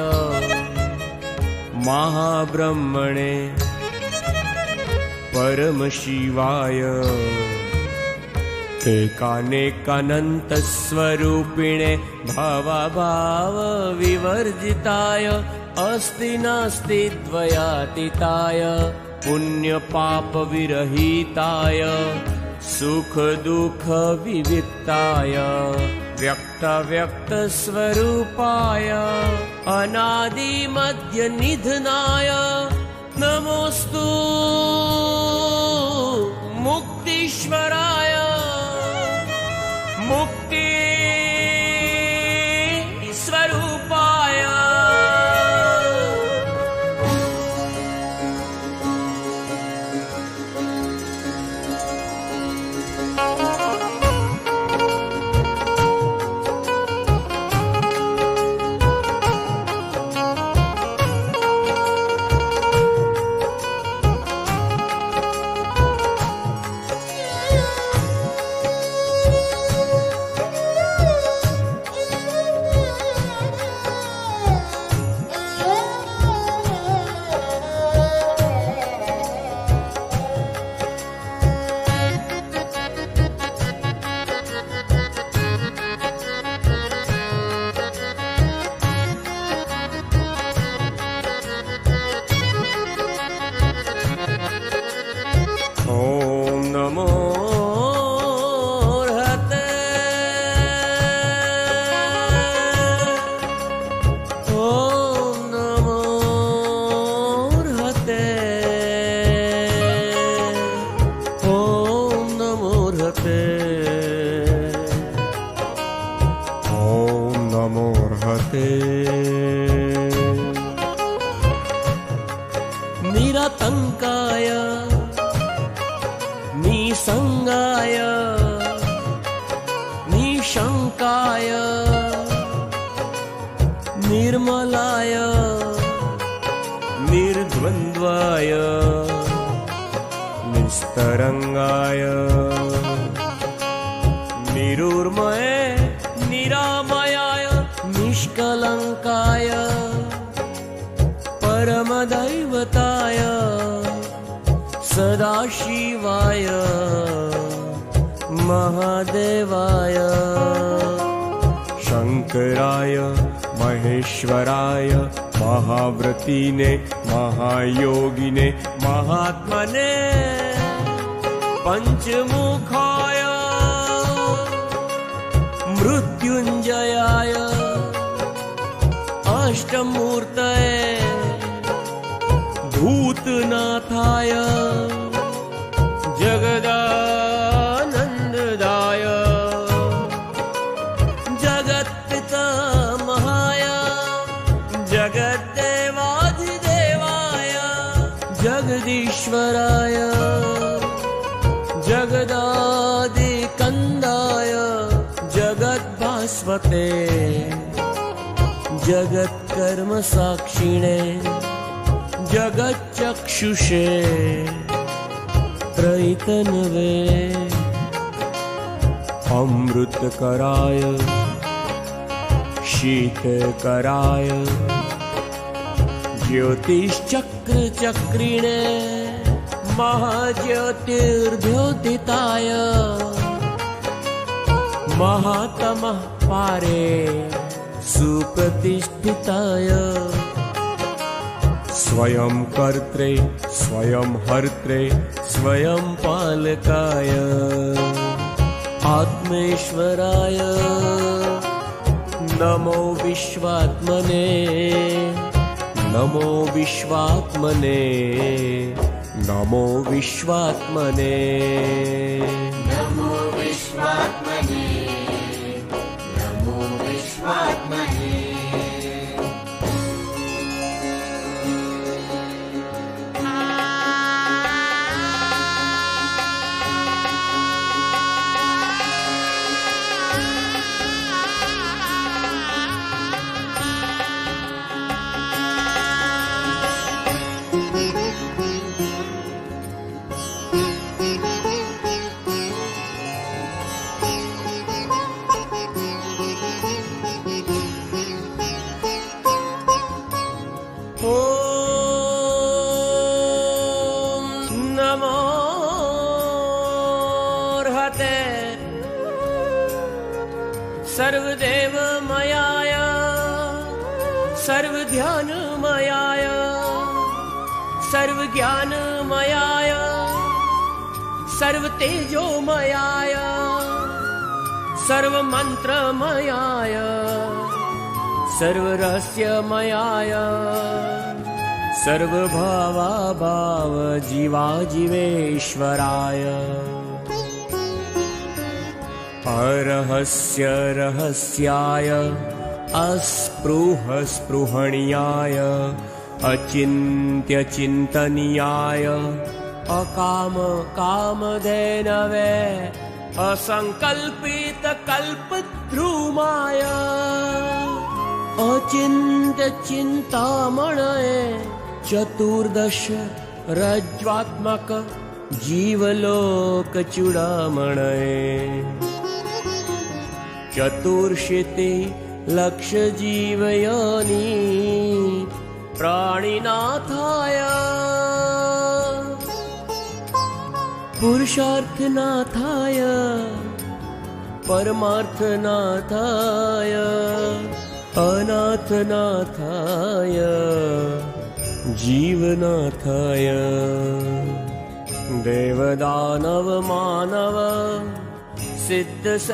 महाब्रह्मणे परमशिवाय एकानेकानन्तस्वरूपिणे भवभावविवर्जिताय अस्ति नास्ति द्वयातीताय पुण्यपापविरहिताय सुखदुःखविविक्ताय व्यक्तव्यक्तस्वरूपाय अनादिमध्यनिधनाय नमोस्तु मुक्तीश्वराय मुक्ति स्वरूपाय निरातंकाय निसंगाय निशंकाय निर्मलाय निर्द्वन्द्वाय निस्तरंगाय निरुर्मय निरामयाय निष्कलंकाय परमदैवताय सदाशिवाय महादेवाय शंकराय महेश्वराय महाव्रतीने महायोगिने महात्मने पंचमुखाय मृत्युंजयाय अष्टमूर्तये भूतनाथाय जगदानंददाय जगत्पितामहाय जगद्देवाधिदेवाय जगदीश्वराय जगदादिकन्दाय जगद्भास्वते जगत्कर्मसाक्षिणे जगच्चक्षुषे त्रैतन्वे अमृतकराय शीतकराय ज्योतिश्चक्रचक्रिणे महाज्योतिर्द्योतिताय महातमः पारे सुप्रतिष्ठिताय स्वयं कर्त्रे स्वयं हर्त्रे स्वयं पालकाय आत्मेश्वराय नमो विश्वात्मने नमो विश्वात्मने नमो विश्वात्मने नमो विश्वात्मने नमो विश्वात्मने सर्वदेवमयाय सर्वध्यानमयाय सर्वज्ञानमयाय सर्वतेजोमयाय सर्वमन्त्रमयाय सर्वरहस्यमयाय सर्वभावाभाव जीवाजीवेश्वराय अरहस्य रहस्याय अस्पृहस्पृहणीयाय अचिन्त्यचिन्तनीयाय अकाम कामधेनवे असङ्कल्पितकल्पद्रुमाय अचिन्त्यचिन्तामणये चतुर्दश रज्ज्वात्मक जीवलोकचूडामणये चतुर्शीति लक्ष जीवयोनि प्राणिनाथाय पुरुषार्थनाथाय परमार्थनाथाय अनाथनाथाय जीवनाथाय देवदानव मानव सिद्धसेनाधिनाथाय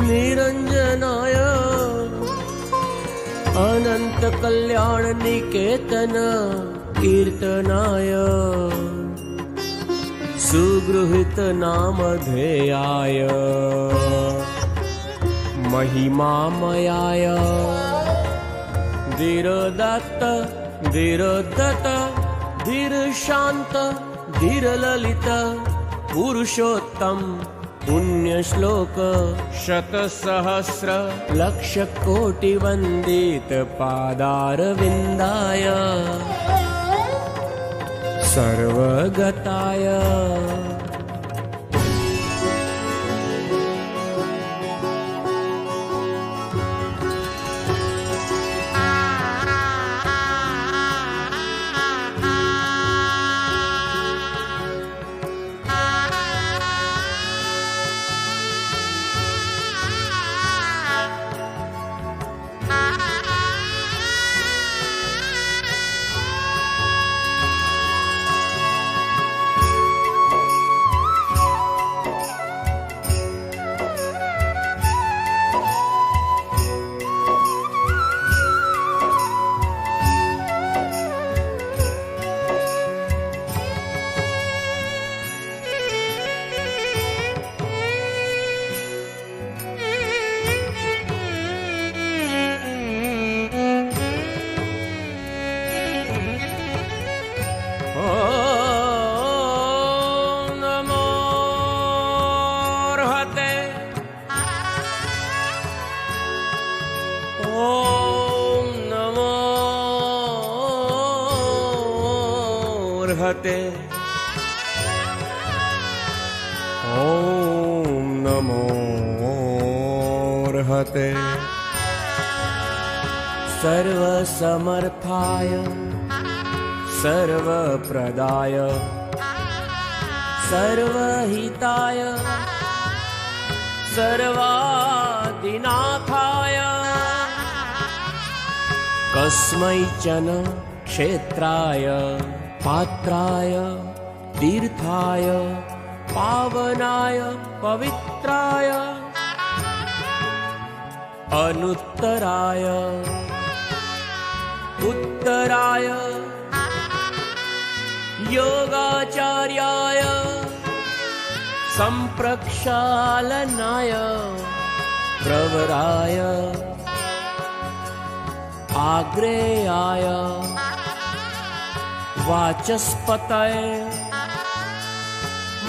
निरंजनाय अनंत कल्याण निकेतन कीर्तनाय सुगृहीत नामधेयाय महिमामयाय धीरदत्त धीरोद्धत धीरशांत धीरललित पुरुषोत्तम पुण्यश्लोक शतसहस्र लक्ष कोटि वंदित पादारविंदाय सर्वगताय हते ओम नमो हते सर्वसमर्थाय सर्वप्रदाय सर्वहिताय सर्वादिनाथाय कस्मैचन क्षेत्राय पात्राय तीर्थाय पावनाय पवित्राय अनुत्तराय उत्तराय योगाचार्याय संप्रक्षालनाय प्रवराय आग्रेयाय वाचस्पतये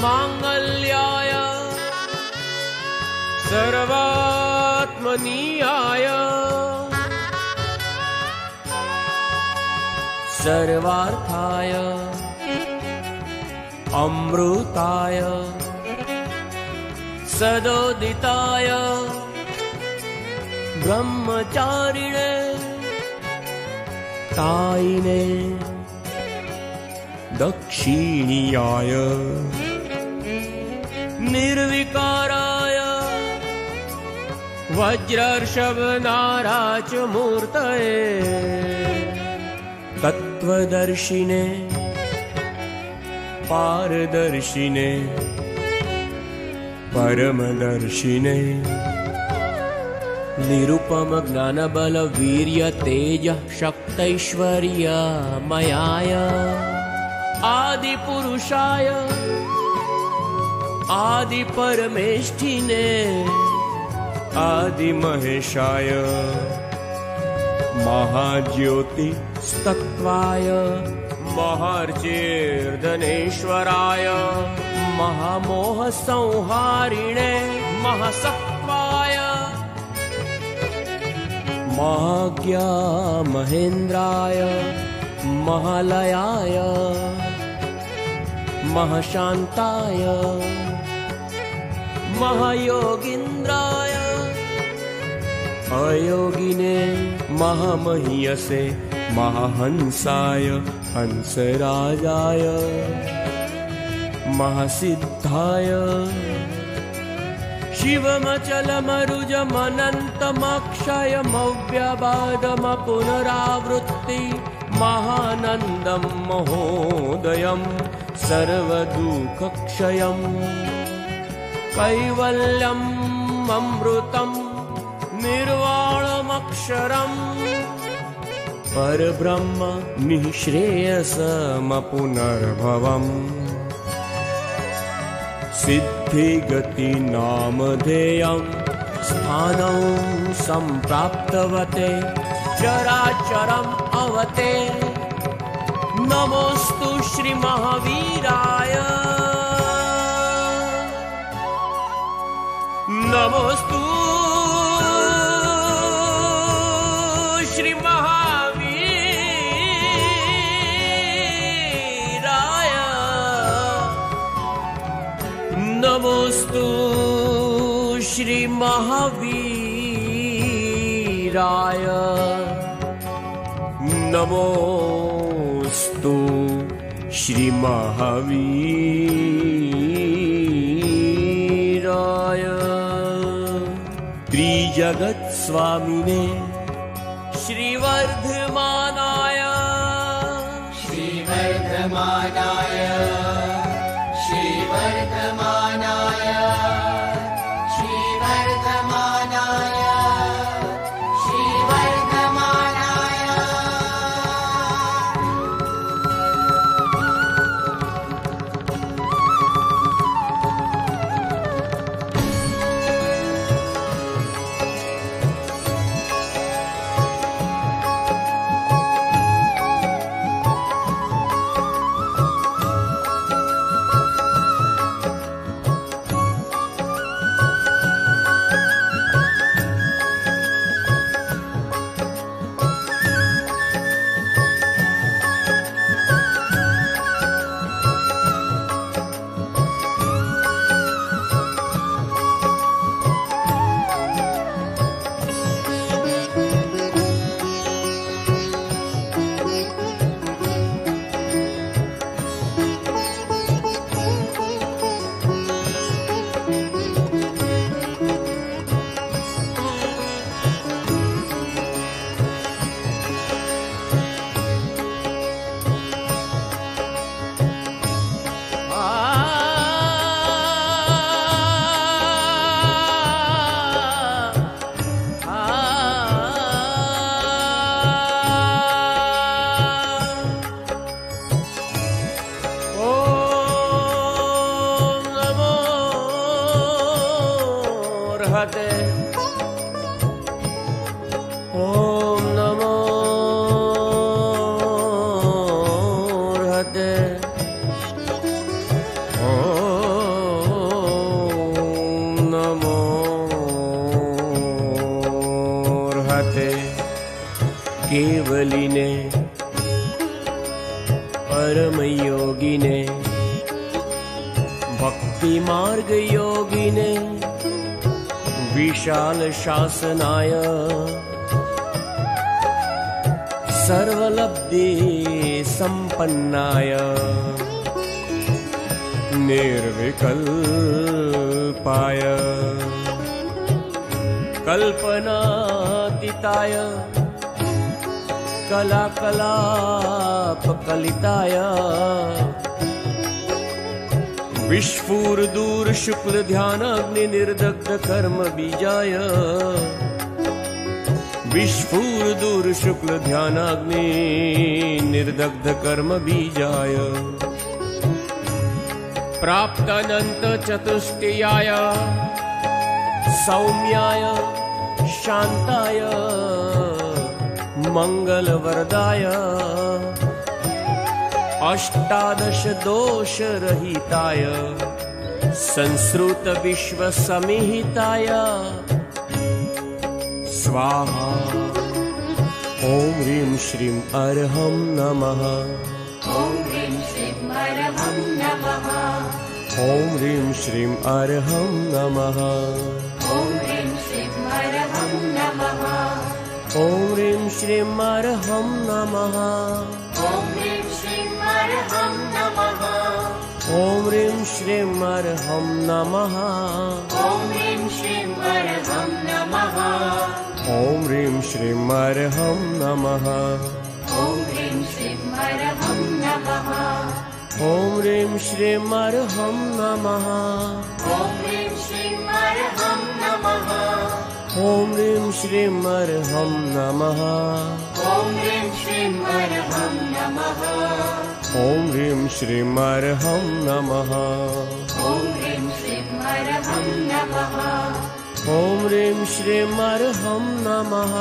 मांगल्याय सर्वात्मनीयाय सर्वार्थाय अमृताय सदोदिताय ब्रह्मचारिणे तायिने दक्षिणीयाय निर्विकाराय वज्रर्षभनाराच मूर्तये तत्त्वदर्शिने पारदर्शिने परमदर्शिने निरुपम ज्ञानबल वीर्य तेज शक्तैश्वर्यमयाय आदिपुरुषाय आदिपरमेष्ठिने आदिमहेशाय महाज्योतिस्तत्त्वाय महार्चिर्धनेश्वराय महामोहसंहारिणे महासत्त्वाय महाज्ञा महेन्द्राय महालयाय महाशान्ताय महायोगीन्द्राय अयोगिने महामहीयसे महाहंसाय हंसराजाय महासिद्धाय शिवमचलमरुजमनन्तमक्षयमव्यबादमपुनरावृत्ति महानन्दं महोदयं सर्वदुःखक्षयं कैवल्यम् अमृतं निर्वाणमक्षरम् परब्रह्म निःश्रेयसमपुनर्भवम् सिद्धिगति नामधेयं स्थानं सम्प्राप्तवते चराचरम् अवते नमोस्तु श्रीमहावीराय नमोस्तु श्रीमहावीराय नमोस्तु श्रीमहावीराय नमोस्तु श्रीमहावीराय त्रिजगत्स्वामिने श्रीवर्धमानाय श्रीवर्धमानाय श्रीवर्धमानाय श्रीवर्धमानाय श्रीवर्धमानाय ॐ नमो भक्ति मार्ग योगिने विशाल शासनाय सर्वलब्धि संपन्नाय निर्विकल्पाय कल्पनातीताय कलाकलापकलिताय विस्फुरदूर शुक्ल ध्यानाग्नि निर्दग्ध कर्म बीजाय विस्फुरदूर शुक्ल ध्यानाग्नि निर्दग्ध कर्म बीजाय प्राप्तानंत चतुष्टयाय सौम्याय शांताय मंगलवरदाय अष्टादश दोष रहिताय संस्कृत विश्व समिहिताय स्वाहा। ओम ह्रीं श्रीं अर्हं नमः। ॐ ह्रीं श्रीं अर्हं नमः। ओम ह्रीं श्रीं अर्हं नमः। ॐ ह्रीं श्रीं अर्हं नमः। ओम ह्रीं श्रीं अर्हं नमः। ॐ ह्रीं श्रीं अर्हं नमः। ओम ह्रीं श्रीं अर्हं नमः। ॐ ह्रीं श्रीं अर्हं नमः। ओम ह्रीं श्रीं अर्हं नमः। ॐ ह्रीं श्रीं अर्हं नमः। ओम ह्रीं श्रीं अर्हं नमः। ॐ ह्रीं श्रीं अर्हं नमः। ओम ह्रीं श्रीं अर्हं नमः। ॐ ह्रीं श्रीं अर्हं नमः। ओम ह्रीं श्रीं अर्हं नमः। ॐ ह्रीं श्रीं अर्हं नमः। ओम ह्रीं श्रीं अर्हं नमः।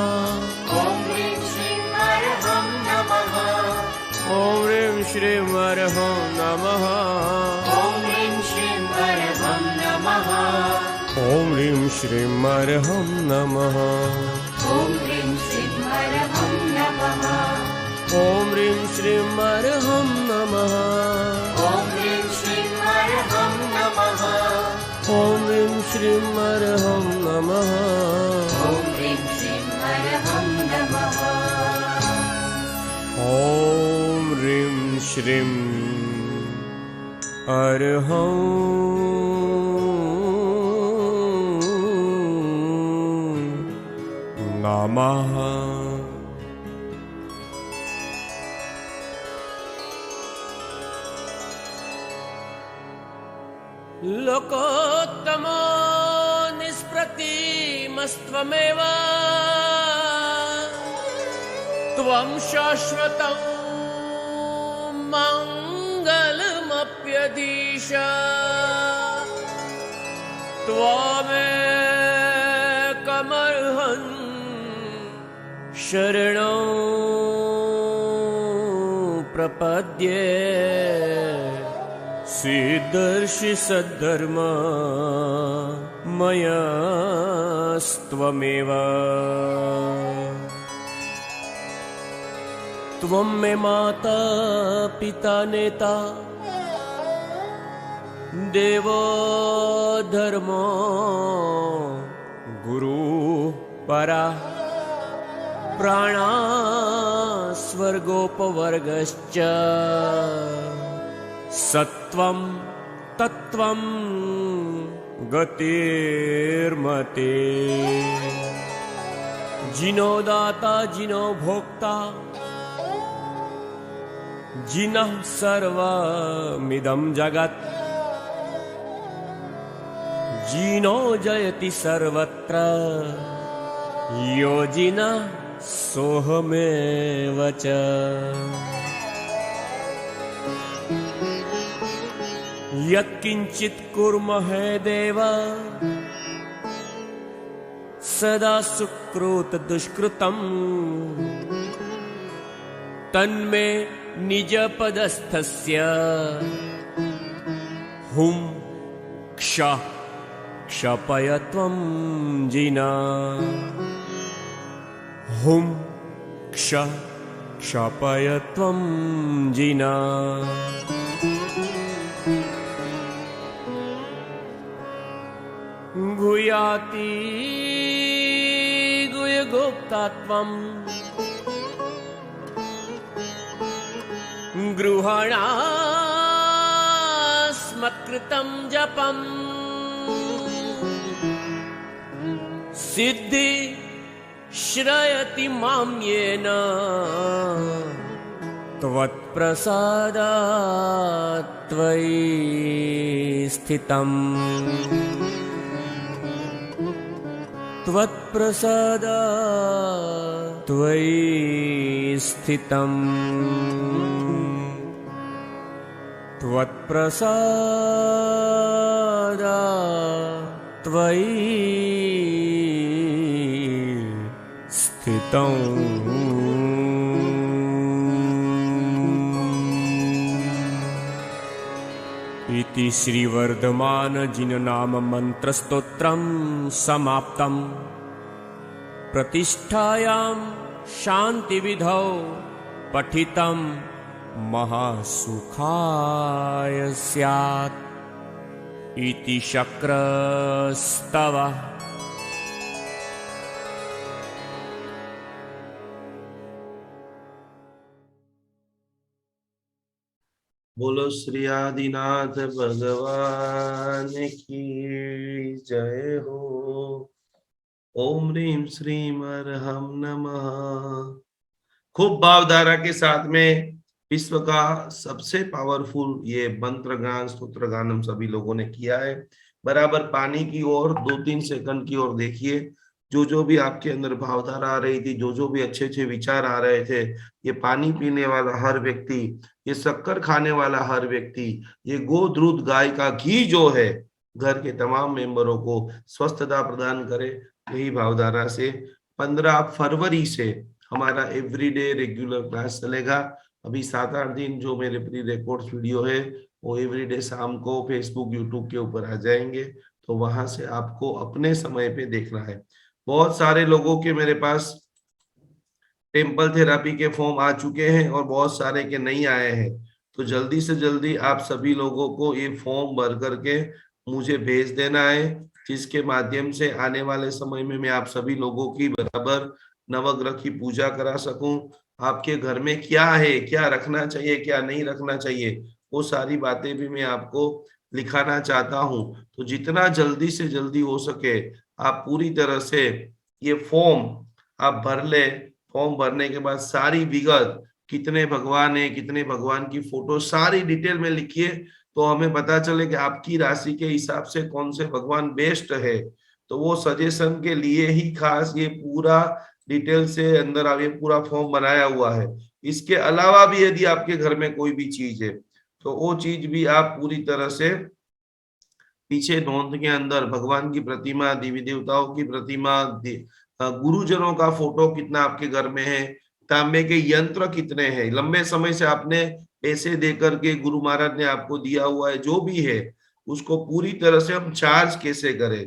ॐ ह्रीं श्रीं अर्हं नमः। ॐ ह्रीं श्रीं अर्हं नमः। ॐ ह्रीं श्रीं अर्हं नमः। ओम ह्रीं श्रीं अर्हं नमः। ॐ ह्रीं श्रीं अर्हं नमः। ओम ह्रीं श्रीं अर्हं नमः। ॐ ह्रीं श्रीं अर्हं नमः। ओम ह्रीं श्रीं अर्हं नमः। ॐ ह्रीं श्रीं अर्हं नमः। ओम ह्रीं श्रीं अर्हं नमः। लोकोत्तमो निष्प्रतिमस्त्वमेव त्वं शाश्वतं मङ्गलमप्यधीश त्वमेकमर्हं शरणं प्रपद्ये सिद्धर्षि सद्धर्म मयस्त्वमेव। त्वं मे माता पिता नेता देवो धर्मो गुरु परा प्राणा स्वर्गोपवर्गश्च सत्वं तत्वं गतिर्मते। जिनो दाता जिनो भोक्ता जिनः सर्वमिदं जगत् जिनो जयति सर्वत्र यो जिनः सोऽहमेव च। यत्किञ्चित् कुर्महे देव सदा सुकृत दुष्कृतम् तन्मे निजपदस्थस्य हुं क्षपय त्वं जिना। हुं क्षपय त्वं जिना। गुह्याति गुह्यगुप्तत्वम् गृहाणास्मत्कृतं जपम् सिद्धि श्रयति मां येन त्वत्प्रसादात् त्वयि स्थितम् त्वत्प्रसादात् त्वयि स्थितम् त्वत्प्रसादात् त्वयि स्थितम्। इति श्रीवर्धमानजिननाम मन्त्रस्तोत्रं समाप्तम्। प्रतिष्ठायां शान्तिविधौ पठितं महासुखाय स्यात् इति शक्रस्तवः। बोलो श्री आदिनाथ भगवान की जय हो। ओम ह्रीं श्रीं अर्हं नमः। खूब भावधारा के साथ में विश्व का सबसे पावरफुल ये मंत्र गान स्तोत्र गान हम सभी लोगों ने किया है। बराबर पानी की ओर 2-3 सेकंड की ओर देखिए। जो भी आपके अंदर भावधारा आ रही थी, जो भी अच्छे अच्छे विचार आ रहे थे, ये पानी पीने वाला हर व्यक्ति, ये शक्कर खाने वाला हर व्यक्ति, ये गोधूध गाय का घी जो है घर के तमाम मेंबरों को स्वस्थता प्रदान करे। यही भावधारा से 15 फरवरी से हमारा एवरीडे रेगुलर क्लास चलेगा। अभी 7-8 दिन जो मेरे प्री रिकॉर्ड वीडियो है वो एवरीडे शाम को फेसबुक यूट्यूब के ऊपर आ जाएंगे, तो वहां से आपको अपने समय पे देखना है। बहुत सारे लोगों के मेरे पास टेम्पल थेरापी के फॉर्म आ चुके हैं और बहुत सारे के नहीं आए हैं, तो जल्दी से जल्दी आप सभी लोगों को ये फॉर्म भर करके मुझे भेज देना है, जिसके माध्यम से आने वाले समय में मैं आप सभी लोगों की बराबर नवग्रह की पूजा करा सकूं। आपके घर में क्या है, क्या रखना चाहिए, क्या नहीं रखना चाहिए, वो सारी बातें भी मैं आपको लिखाना चाहता हूं। तो जितना जल्दी से जल्दी हो सके आप पूरी तरह से ये फॉर्म आप भर ले। फॉर्म भरने के बाद सारी विगत, कितने भगवान है, कितने भगवान की फोटो, सारी डिटेल में लिखिए, तो हमें पता चले कि आपकी राशि के हिसाब से कौन से भगवान बेस्ट है। तो वो सजेशन के लिए ही खास ये पूरा डिटेल से अंदर आप ये पूरा फॉर्म बनाया हुआ है। इसके अलावा भी यदि आपके घर में कोई भी चीज है तो वो चीज भी आप पूरी तरह से पीछे नोंद के अंदर भगवान की प्रतिमा, देवी देवताओं की प्रतिमा, गुरुजनों का फोटो कितना आपके घर में है, तांबे के यंत्र कितने हैं, लंबे समय से आपने पैसे दे करके गुरु महाराज ने आपको दिया हुआ है, जो भी है उसको पूरी तरह से हम चार्ज कैसे करें।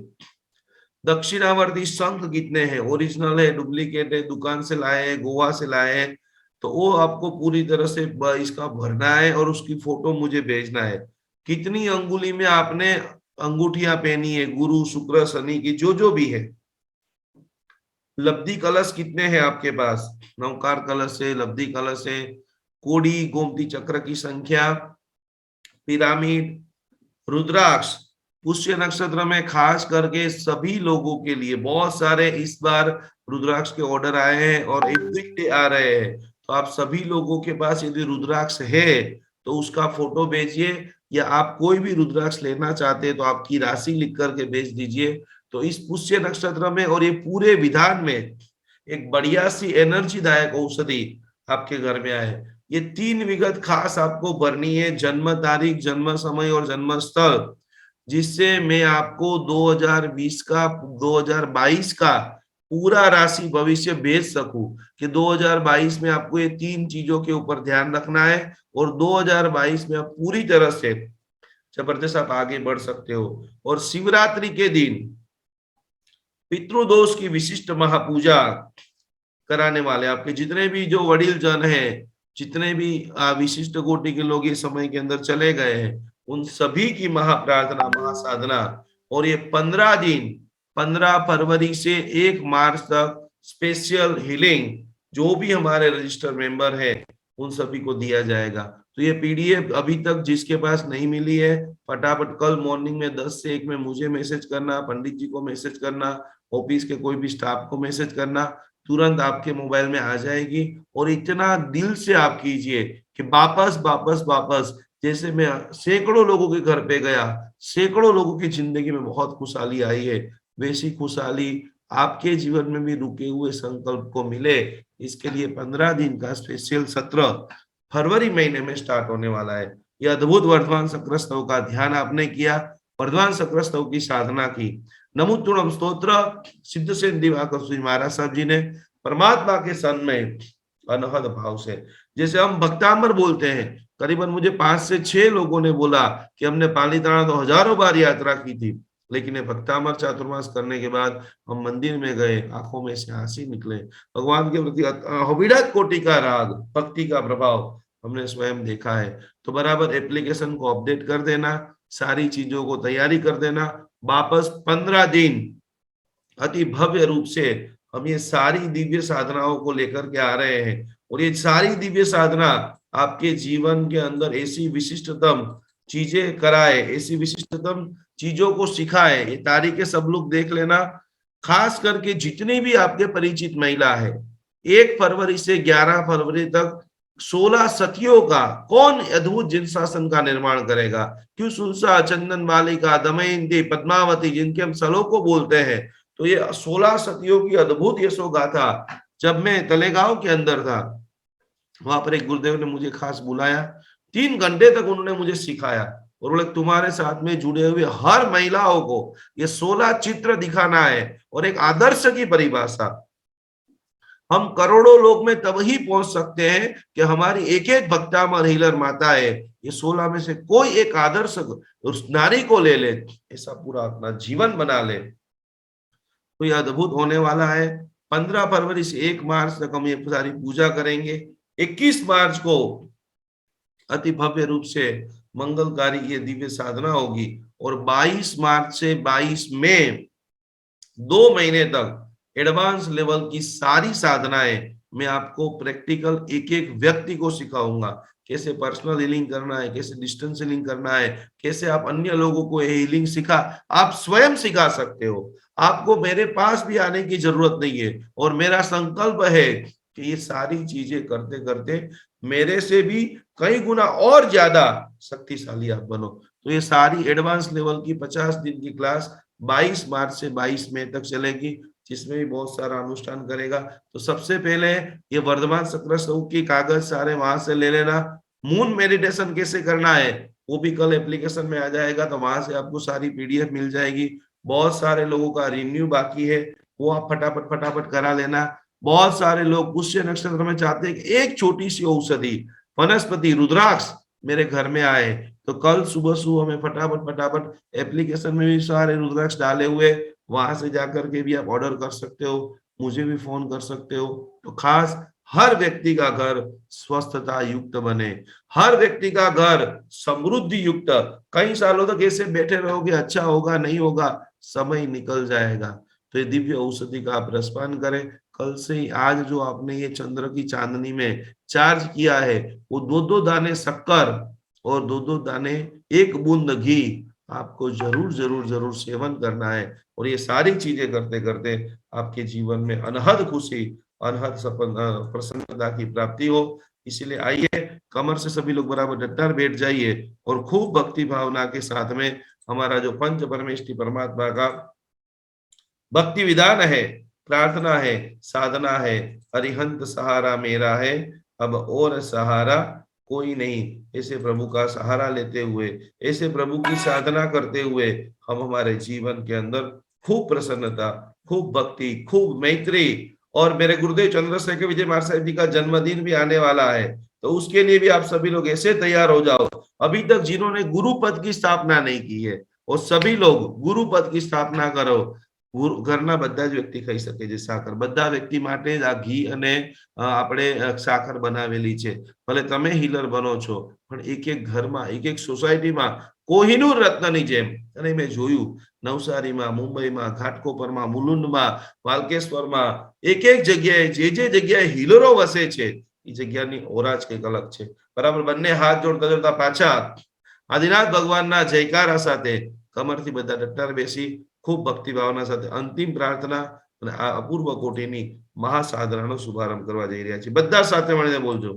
दक्षिणावर्ती शंख कितने हैं, ओरिजिनल है, डुप्लीकेट है, दुकान से लाए हैं, गोवा से लाए हैं, तो वो आपको पूरी तरह से इसका भरना है और उसकी फोटो मुझे भेजना है। कितनी अंगुली में आपने अंगूठियां पहनी है, गुरु शुक्र शनि की जो भी है। लब्धि कलश कितने हैं आपके पास, नवकार कलश है, लब्धि कलश है, कोड़ी गोमती चक्र की संख्या, पिरामिड, रुद्राक्ष। पुष्य नक्षत्र में खास करके सभी लोगों के लिए बहुत सारे इस बार रुद्राक्ष के ऑर्डर आए हैं और एवरीडे आ रहे हैं, तो आप सभी लोगों के पास यदि रुद्राक्ष है तो उसका फोटो भेजिए, या आप कोई भी रुद्राक्ष लेना चाहते हैं तो आपकी राशि लिख करके भेज दीजिए। तो इस पुष्य नक्षत्र में और ये पूरे विधान में एक बढ़िया सी एनर्जी दायक औषधि आपके घर में आए। ये 3 विगत खास आपको भरनी है, जन्म तारीख, जन्म समय और जन्म स्थल, जिससे मैं आपको 2020 का 2022 का पूरा राशि भविष्य भेज सकूं कि 2022 में आपको ये 3 चीजों के ऊपर ध्यान रखना है और 2022 में आप पूरी तरह से जबरदस्त आप आगे बढ़ सकते हो। और शिवरात्रि के दिन पितृदोष की विशिष्ट महापूजा कराने वाले आपके जितने भी जो वडील जन हैं, जितने भी विशिष्ट कोटि के लोग इस समय के अंदर चले गए हैं, उन सभी की महाप्रार्थना, महासाधना, और ये 15 दिन 15 फरवरी से 1 मार्च तक स्पेशल हीलिंग जो भी हमारे रजिस्टर मेंबर है उन सभी को दिया जाएगा। तो ये पीडीएफ अभी तक जिसके पास नहीं मिली है, फटाफट कल मॉर्निंग में 10 से 1 में मुझे मैसेज करना, पंडित जी को मैसेज करना, ऑफिस के कोई भी स्टाफ को मैसेज करना, तुरंत आपके मोबाइल में आ जाएगी। और इतना दिल से आप कीजिए कि वापस वापस वापस, जैसे मैं सैकड़ों लोगों के घर पे गया, सैकड़ों लोगों की जिंदगी में बहुत खुशहाली आई है, वैसी खुशहाली आपके जीवन में भी रुके हुए संकल्प को मिले। इसके लिए 15 दिन का स्पेशल सत्र फरवरी महीने में स्टार्ट होने वाला है। यह अद्भुत वर्धमान चक्र स्तव का ध्यान आपने किया, वर्धमान चक्र स्तव की साधना की, नमोत्तुरम स्तोत्र सिद्ध से दिवाकर श्री महाराज साहब जी ने परमात्मा के सन में अनहद भाव से, जैसे हम भक्तामर बोलते हैं, करीबन मुझे 5 से 6 लोगों ने बोला कि हमने पालीताना तो हजारों बार यात्रा की थी, लेकिन ये भक्तामर चातुर्मास करने के बाद हम मंदिर में गए, आंखों में से आंसू निकले, भगवान के प्रति अविरत कोटि का राग, भक्ति का प्रभाव हमने स्वयं देखा है। तो बराबर एप्लीकेशन को अपडेट कर देना, सारी चीजों को तैयारी कर देना। वापस 15 दिन अति भव्य रूप से हम ये सारी दिव्य साधनाओं को लेकर के आ रहे हैं, और ये सारी दिव्य साधना आपके जीवन के अंदर ऐसी विशिष्टतम चीजें कराए, ऐसी विशिष्टतम चीजों को सिखाए। ये तारीखें सब लोग देख लेना, खास करके जितनी भी आपके परिचित महिला है, 1 फरवरी से 11 फरवरी तक 16 सतियों का कौन अद्भुत जिन शासन का निर्माण करेगा। क्यों सुरसा, चंदन बालिका, दमयंती, पद्मावती, जिनके हम सलोको बोलते हैं, तो ये 16 सतियों की अद्भुत यशो गाथा। जब मैं तलेगांव के अंदर था, वहां पर एक गुरुदेव ने मुझे खास बुलाया, 3 घंटे तक उन्होंने मुझे सिखाया, और बोले तुम्हारे साथ में जुड़े हुए हर महिलाओं को ये 16 चित्र दिखाना है, और एक आदर्श की परिभाषा। हम करोड़ों लोग में तब ही पहुंच सकते हैं कि हमारी एक एक भक्तामर हीलर माता है, ये 16 में से कोई एक आदर्श उस नारी को ले ले, ऐसा पूरा अपना जीवन बना ले, तो ये अद्भुत होने वाला है। 15 फरवरी से 1 मार्च तक हम ये सारी पूजा करेंगे। 21 मार्च को अति भव्य रूप से मंगलकारी ये दिव्य साधना होगी, और 22 मार्च से 22 मई 2 महीने तक एडवांस लेवल की सारी साधनाएं मैं आपको प्रैक्टिकल एक एक व्यक्ति को सिखाऊंगा, कैसे पर्सनल हीलिंग करना है, कैसे डिस्टेंस हीलिंग करना है, कैसे आप अन्य लोगों को हीलिंग आप स्वयं सिखा सकते हो। आपको मेरे पास भी आने की जरूरत नहीं है, और मेरा संकल्प है कि ये सारी चीजें करते करते मेरे से भी कई गुना और ज्यादा शक्तिशाली आप बनो। तो ये सारी एडवांस लेवल की 50 दिन की क्लास 22 मार्च से 22 मई तक चलेगी, जिसमें भी बहुत सारा अनुष्ठान करेगा। तो सबसे पहले ये वर्धमान चक्र स्तव की कागज सारे वहां से ले लेना। मून मेडिटेशन कैसे करना है वो भी कल एप्लीकेशन में आ जाएगा, तो वहां से आपको सारी पीडीएफ मिल जाएगी। बहुत सारे लोगों का रिन्यू बाकी है, वो आप फटाफट फटाफट करा लेना। बहुत सारे लोग पुष्य नक्षत्र में चाहते हैं कि एक छोटी सी औषधि वनस्पति रुद्राक्ष मेरे घर में आए, तो कल सुबह सुबह में फटाफट फटाफट एप्लीकेशन में भी सारे रुद्राक्ष डाले हुए, वहां से जाकर के भी आप ऑर्डर कर सकते हो, मुझे भी फोन कर सकते हो। तो खास हर व्यक्ति का घर स्वस्थता युक्त बने, हर व्यक्ति का घर समृद्धि युक्त। कई सालों तक ऐसे बैठे रहोगे, अच्छा होगा नहीं होगा, समय निकल जाएगा। तो ये दिव्य औषधि का आप रसपान करें। कल से ही आज जो आपने ये चंद्र की चांदनी में चार्ज किया है, वो 2-2 दाने शक्कर और 2-2 दाने 1 बूंद घी आपको जरूर जरूर जरूर सेवन करना है। और ये सारी चीजें करते करते आपके जीवन में अनहद खुशी, अनहद प्रसन्नता की प्राप्ति हो। इसीलिए आइए, कमर से सभी लोग बराबर डटकर बैठ जाइए, और खूब भक्ति भावना के साथ में हमारा जो पंच परमेष्टि परमात्मा का भक्ति विधान है, प्रार्थना है, साधना है, अरिहंत सहारा मेरा है, अब और सहारा कोई नहीं, ऐसे प्रभु का सहारा लेते हुए, ऐसे प्रभु की साधना करते हुए हम हमारे जीवन के अंदर खूब प्रसन्नता, खूब भक्ति, खूब मैत्री। और मेरे गुरुदेव चंद्रशेखर विजय महाराज साहब जी का जन्मदिन भी आने वाला है, तो उसके लिए भी आप सभी लोग ऐसे तैयार हो जाओ। अभी तक जिन्होंने गुरु पद की स्थापना नहीं की है, वो सभी लोग गुरु पद की स्थापना करो। ઘરના બધા જ વ્યક્તિ ખાઈ શકે છે સાકર, બધા વ્યક્તિ માટે જ આ ઘી અને આપણે સાકર બનાવેલી છે। ભલે તમે હીલર બનો છો, પણ એક એક ઘરમાં, એક એક સોસાયટીમાં કોહિનૂર રત્નની જેમ. અને મેં જોયું નવસારીમાં, મુંબઈમાં, ઘાટકોપરમાં, મુલુંડમાં, વાલકેશ્વરમાં, એક એક જગ્યાએ જે જગ્યાએ હીલરો વસે છે એ જગ્યાની ઓરા જ કંઈક અલગ છે. બરાબર, બંને હાથ જોડતા જોડતા પાછા આદિનાથ ભગવાનના જયકારા સાથે કમરથી બધા ડટ્ટાર બેસી ખૂબ ભક્તિભાવના સાથે અંતિમ પ્રાર્થના અને આ અપૂર્વ કોટીની મહાસાધનાનો શુભારંભ કરવા જઈ રહ્યા છીએ. બધા સાથે મળીને બોલજો.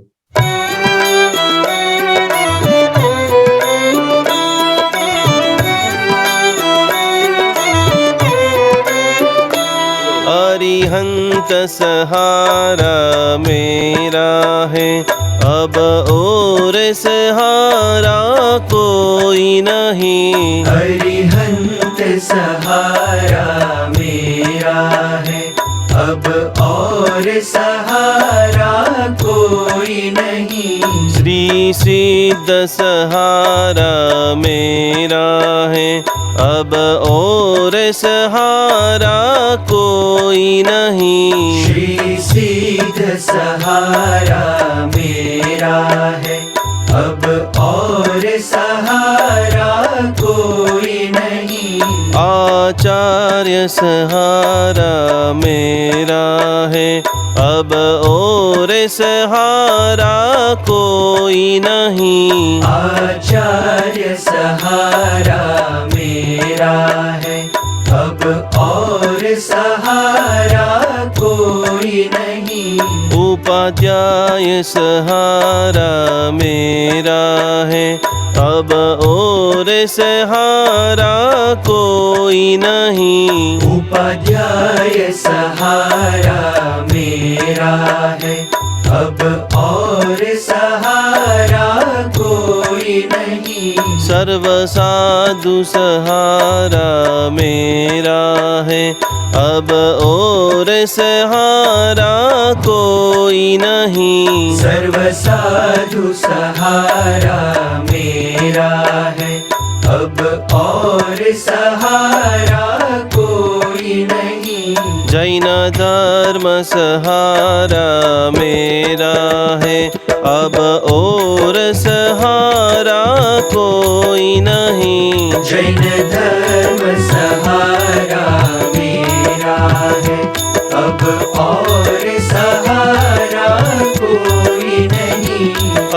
अरिहंत सहारा मेरा है, अब और सहारा कोई नहीं. अरिहंत सहारा मेरा है, अब और सहारा कोई नहीं. श्री सिद्ध सहारा मेरा है, अब और सहारा कोई नहीं. श्री सिद्ध सहारा मेरा है, अब और सहारा कोई नहीं. आचार्य सहारा मेरा है, अब और सहारा कोई नहीं. आचार्य सहारा मेरा है, अब और सहारा कोई नहीं. उपाध्याय सहारा मेरा है, अब और सहारा कोई नहीं. उपाध्याय सहारा मेरा है, अब और सहारा कोई नहीं. सर्व साधु सहारा मेरा है, अब और सहारा कोई नहीं. सर्व साधु सहारा मेरा है, अब और सहारा कोई नहीं. जैन धर्म सहारा मेरा है, अब और सहारा कोई नहीं. जैन धर्म सहारा मेरा है, अब और सहारा कोई नहीं.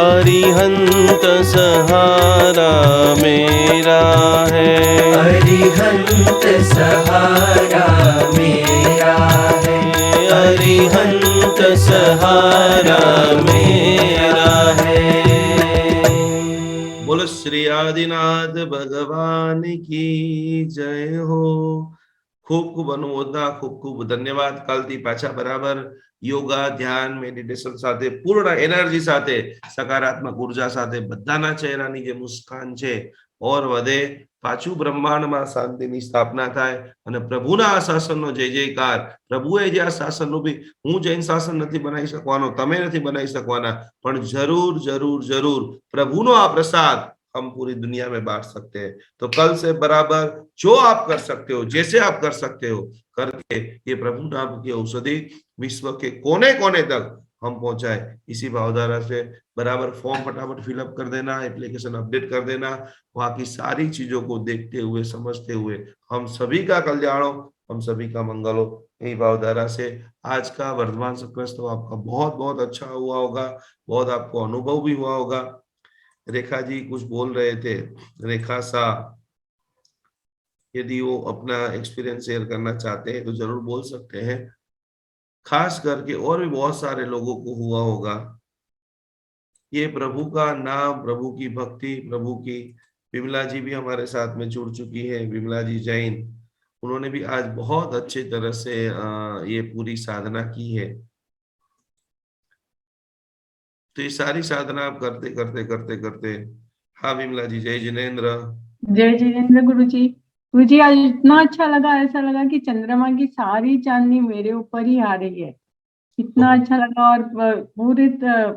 अरिहंत सहारा मेरा है, अरिहंत सहारा मेरा है, अरिहंत सहारा मेरा है. બોલો શ્રી આદિનાથ ભગવાન की जय हो. ખૂબ ખૂબ અનુમોદના, ખૂબ ખૂબ ધન્યવાદ. કાલથી પાછા બરાબર યોગા, ધ્યાન, મેડિટેશન સાથે પૂર્ણ એનર્જી સાથે સકારાત્મક ઉર્જા સાથે બધાના ચહેરાની જે મુસ્કાન છે ઓર વધે. પાછું બ્રહ્માંડમાં શાંતિની સ્થાપના થાય અને પ્રભુના આ શાસનનો જય જયકાર. પ્રભુએ જે આ શાસનનું બી, હું જૈન શાસન નથી બનાવી શકવાનો, તમે નથી બનાવી શકવાના, પણ જરૂર જરૂર જરૂર પ્રભુનો આ પ્રસાદ हम पूरी दुनिया में बांट सकते हैं. तो कल से बराबर जो आप कर सकते हो, जैसे आप कर सकते हो करके ये प्रभु नाम की औषधि विश्व के कोने कोने तक हम पहुंचाए. इसी भावधारा से बराबर फॉर्म फटाफट फिलअप कर देना, एप्लीकेशन अपडेट कर देना. वहां की सारी चीजों को देखते हुए, समझते हुए हम सभी का कल्याण हो, हम सभी का मंगल हो. यही भावधारा से आज का वर्धमान सक्रेस तो आपका बहुत बहुत अच्छा हुआ होगा, बहुत आपको अनुभव भी हुआ होगा. रेखा जी कुछ बोल रहे थे, रेखा सा, यदि वो अपना एक्सपीरियंस शेयर करना चाहते हैं तो जरूर बोल सकते हैं. खास करके और भी बहुत सारे लोगों को हुआ होगा. ये प्रभु का नाम, प्रभु की भक्ति, प्रभु की. विमला जी भी हमारे साथ में जुड़ चुकी है, विमला जी जैन. उन्होंने भी आज बहुत अच्छे तरह से ये पूरी साधना की है. तो ये सारी साधना आप करते करते करते करते. हाँ विमला जी, जय जिनेन्द्र. जय जिनेन्द्र गुरु जी. गुरु जी आज इतना अच्छा लगा, ऐसा लगा कि चंद्रमा की सारी चांदनी मेरे ऊपर ही आ रही है. इतना अच्छा लगा और पूरे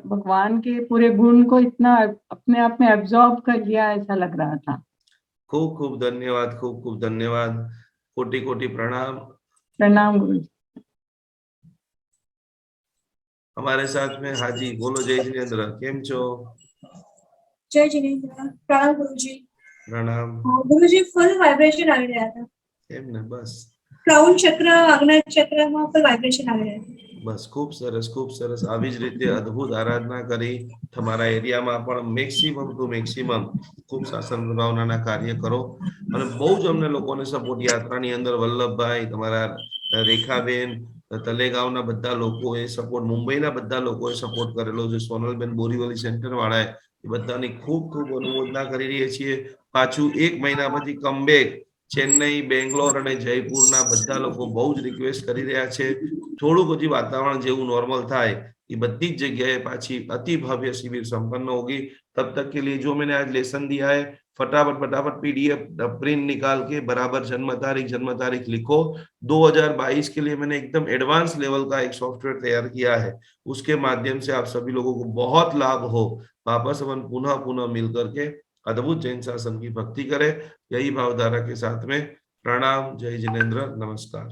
भगवान के पूरे गुण को इतना अपने आप में एब्जॉर्ब कर लिया, ऐसा लग रहा था. खूब खूब धन्यवाद, खूब खूब धन्यवाद. कोटि कोटि प्रणाम. प्रणाम गुरु जी. हमारे साथ में हाजी, बोलो जय जिनेन्द्र. केम छो? जय जिनेन्द्र. प्रणाम गुरुजी. પ્રણામ. ગુરુજી ફૂલ વાઇબ્રેશન આવી રહ્યા હતા. એમ ને, બસ ક્રાઉન ચક્ર, આજ્ઞા ચક્રમાં ફૂલ વાઇબ્રેશન આવી રહ્યા હતા. બસ ખૂબ સરસ, ખૂબ સરસ. આવી જ રીતે અદ્ભુત આરાધના કરી તમારા એરિયામાં પણ મેક્સિમમ ટુ મેક્સિમમ ખૂબ શાસન પ્રભાવનાના કાર્ય કરો. અને બહુ જ અમને લોકોને સપોર્ટ યાત્રાની અંદર વલ્લભભાઈ, તમારા રેખાબેન, તલેગાંવના બધા લોકોએ સપોર્ટ, મુંબઈના બધા લોકોએ સપોર્ટ કરેલો છે. સોનલબેન બોરીવલી સેન્ટર વાળાએ, એ બધાની ખૂબ ખૂબ અનુમોદના કરી રહ્યા છીએ. પાછું 1 મહિના પછી કમબેક ચેન્નઈ, બેંગ્લોર અને જયપુરના બધા લોકો બહુ જ રિક્વેસ્ટ કરી રહ્યા છે. થોડુંક હજી વાતાવરણ જેવું નોર્મલ થાય, ये बत्ती जगह पाची अति भव्य शिविर संपन्न होगी. तब तक के लिए जो मैंने आज लेसन दिया है, फटाफट पीडीएफ प्रिंट निकाल के बराबर जन्म तारीख लिखो. 2022 के लिए मैंने एकदम एडवांस लेवल का एक सॉफ्टवेयर तैयार किया है. उसके माध्यम से आप सभी लोगों को बहुत लाभ हो. वापस अपन पुनः मिल करके अद्भुत जैन शासन की भक्ति करें. यही भावधारा के साथ में प्रणाम. जय जिनेन्द्र. नमस्कार.